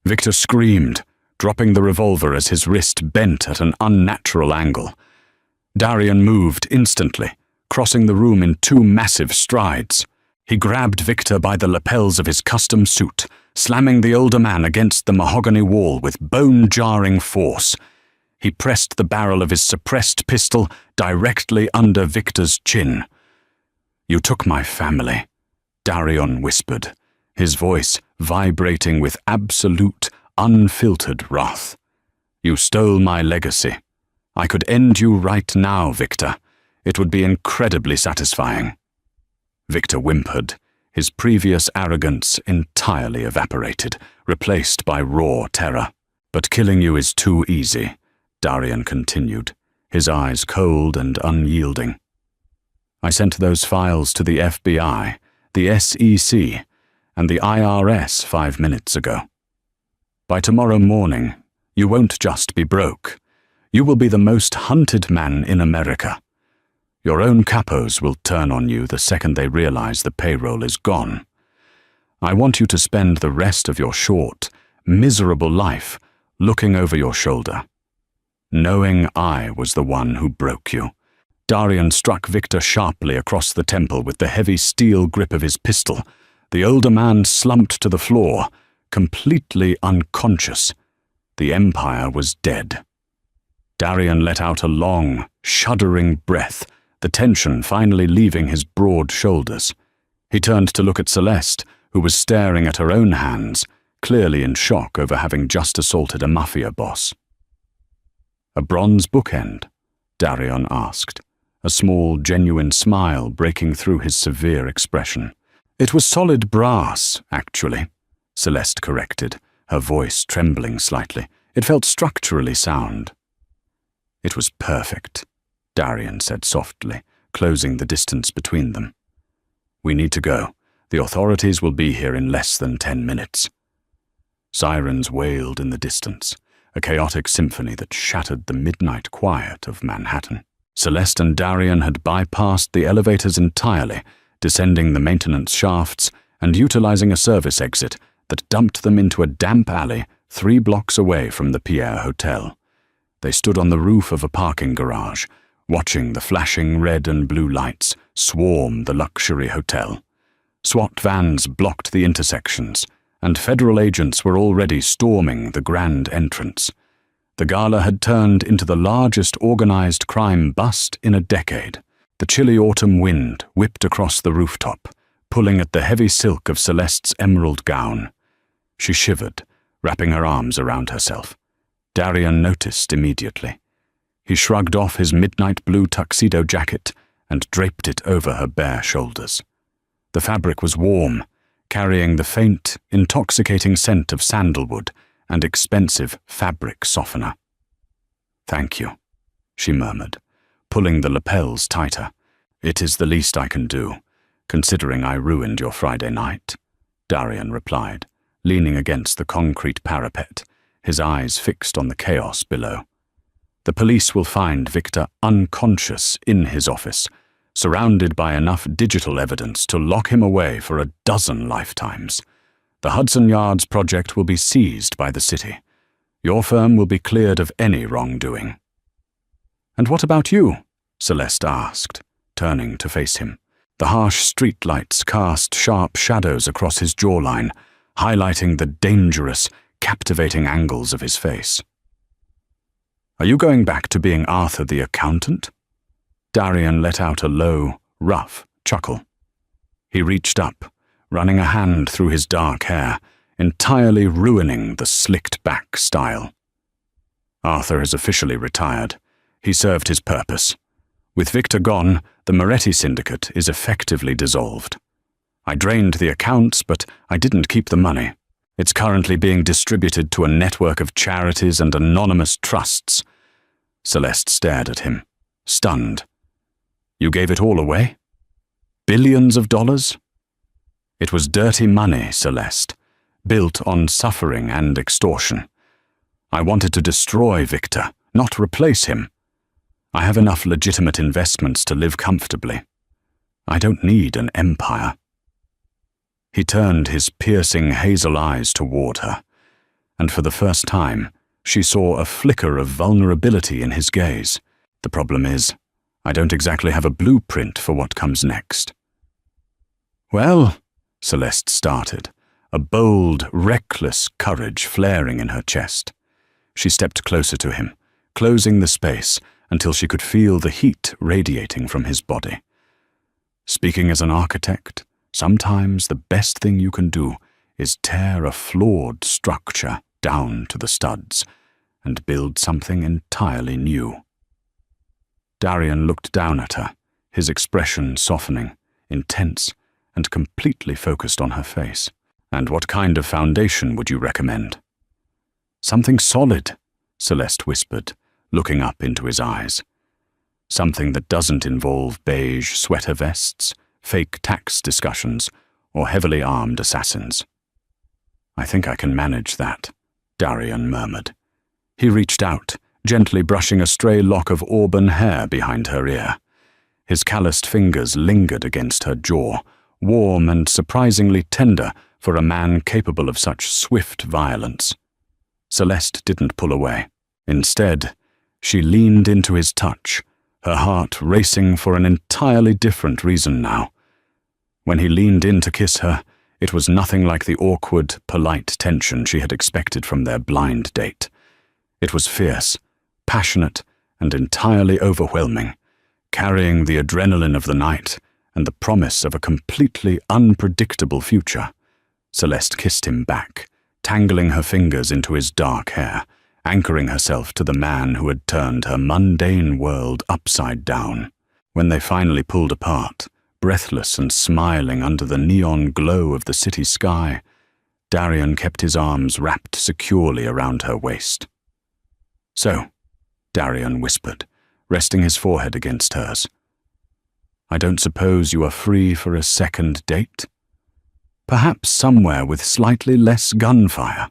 A: Victor screamed, dropping the revolver as his wrist bent at an unnatural angle. Darian moved instantly, crossing the room in 2 massive strides. He grabbed Victor by the lapels of his custom suit, slamming the older man against the mahogany wall with bone-jarring force. He pressed the barrel of his suppressed pistol directly under Victor's chin. "You took my family," Darian whispered, his voice vibrating with absolute, unfiltered wrath. "You stole my legacy. I could end you right now, Victor. It would be incredibly satisfying." Victor whimpered, his previous arrogance entirely evaporated, replaced by raw terror. "But killing you is too easy," Darian continued, his eyes cold and unyielding. "I sent those files to the FBI, the SEC, and the IRS 5 minutes ago. By tomorrow morning, you won't just be broke. You will be the most hunted man in America. Your own capos will turn on you the second they realize the payroll is gone. I want you to spend the rest of your short, miserable life looking over your shoulder, knowing I was the one who broke you." Darian struck Victor sharply across the temple with the heavy steel grip of his pistol. The older man slumped to the floor, completely unconscious. The Empire was dead. Darian let out a long, shuddering breath, the tension finally leaving his broad shoulders. He turned to look at Celeste, who was staring at her own hands, clearly in shock over having just assaulted a mafia boss. "A bronze bookend?" Darian asked, a small, genuine smile breaking through his severe expression. "It was solid brass, actually," Celeste corrected, her voice trembling slightly. "It felt structurally sound." "It was perfect," Darian said softly, closing the distance between them. "We need to go. The authorities will be here in less than 10 minutes. Sirens wailed in the distance, a chaotic symphony that shattered the midnight quiet of Manhattan. Celeste and Darian had bypassed the elevators entirely, descending the maintenance shafts and utilizing a service exit that dumped them into a damp alley 3 blocks away from the Pierre Hotel. They stood on the roof of a parking garage, watching the flashing red and blue lights swarm the luxury hotel. SWAT vans blocked the intersections, and federal agents were already storming the grand entrance. The gala had turned into the largest organized crime bust in a decade. The chilly autumn wind whipped across the rooftop, pulling at the heavy silk of Celeste's emerald gown. She shivered, wrapping her arms around herself. Darian noticed immediately. He shrugged off his midnight blue tuxedo jacket and draped it over her bare shoulders. The fabric was warm, carrying the faint, intoxicating scent of sandalwood and expensive fabric softener. "Thank you," she murmured, pulling the lapels tighter. "It is the least I can do, considering I ruined your Friday night," Darian replied, leaning against the concrete parapet, his eyes fixed on the chaos below. "The police will find Victor unconscious in his office, surrounded by enough digital evidence to lock him away for a dozen lifetimes. The Hudson Yards project will be seized by the city. Your firm will be cleared of any wrongdoing." "And what about you?" Celeste asked, turning to face him. The harsh streetlights cast sharp shadows across his jawline, highlighting the dangerous, captivating angles of his face. "Are you going back to being Arthur the accountant?" Darian let out a low, rough chuckle. He reached up, running a hand through his dark hair, entirely ruining the slicked-back style. "Arthur has officially retired. He served his purpose. With Victor gone, the Moretti syndicate is effectively dissolved. I drained the accounts, but I didn't keep the money. It's currently being distributed to a network of charities and anonymous trusts. Celeste stared at him, stunned. You gave it all away? Billions of dollars? It was dirty money, Celeste, built on suffering and extortion. I wanted to destroy Victor, not replace him. I have enough legitimate investments to live comfortably. I don't need an empire. He turned his piercing hazel eyes toward her, and for the first time, she saw a flicker of vulnerability in his gaze. The problem is, I don't exactly have a blueprint for what comes next. Well, Celeste started, a bold, reckless courage flaring in her chest. She stepped closer to him, closing the space until she could feel the heat radiating from his body. Speaking as an architect, sometimes the best thing you can do is tear a flawed structure down to the studs and build something entirely new. Darian looked down at her, his expression softening, intense, and completely focused on her face. And what kind of foundation would you recommend? Something solid, Celeste whispered, looking up into his eyes. Something that doesn't involve beige sweater vests, fake tax discussions, or heavily armed assassins. I think I can manage that, Darian murmured. He reached out, gently brushing a stray lock of auburn hair behind her ear. His calloused fingers lingered against her jaw, warm and surprisingly tender for a man capable of such swift violence. Celeste didn't pull away. Instead, she leaned into his touch, her heart racing for an entirely different reason now. When he leaned in to kiss her, it was nothing like the awkward, polite tension she had expected from their blind date. It was fierce, passionate, and entirely overwhelming, carrying the adrenaline of the night and the promise of a completely unpredictable future. Celeste kissed him back, tangling her fingers into his dark hair, anchoring herself to the man who had turned her mundane world upside down. When they finally pulled apart, breathless and smiling under the neon glow of the city sky, Darian kept his arms wrapped securely around her waist. So, Darian whispered, resting his forehead against hers. I don't suppose you are free for a second date? Perhaps somewhere with slightly less gunfire.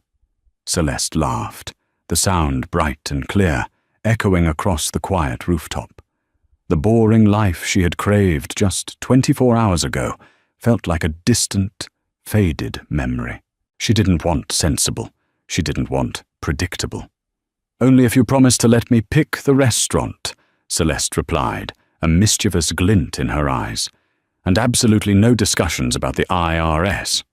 A: Celeste laughed, the sound bright and clear, echoing across the quiet rooftop. The boring life she had craved just 24 hours ago felt like a distant, faded memory. She didn't want sensible. She didn't want predictable. Only if you promise to let me pick the restaurant, Celeste replied, a mischievous glint in her eyes, and absolutely no discussions about the IRS.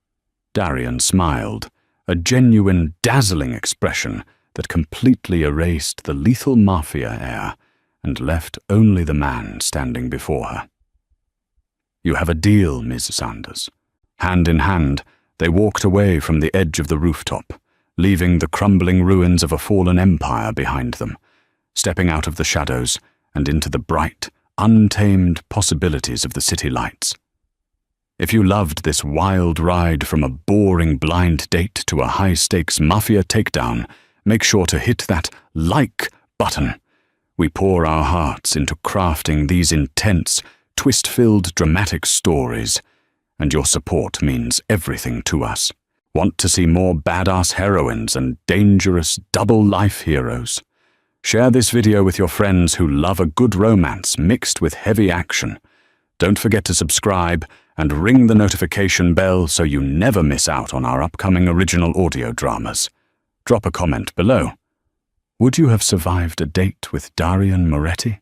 A: Darian smiled, a genuine, dazzling expression that completely erased the lethal mafia air and left only the man standing before her. You have a deal, Ms. Sanders. Hand in hand, they walked away from the edge of the rooftop, leaving the crumbling ruins of a fallen empire behind them, stepping out of the shadows and into the bright, untamed possibilities of the city lights. If you loved this wild ride from a boring blind date to a high-stakes mafia takedown, make sure to hit that like button. We pour our hearts into crafting these intense, twist-filled dramatic stories, and your support means everything to us. Want to see more badass heroines and dangerous double-life heroes? Share this video with your friends who love a good romance mixed with heavy action. Don't forget to subscribe and ring the notification bell so you never miss out on our upcoming original audio dramas. Drop a comment below. Would you have survived a date with Darian Moretti?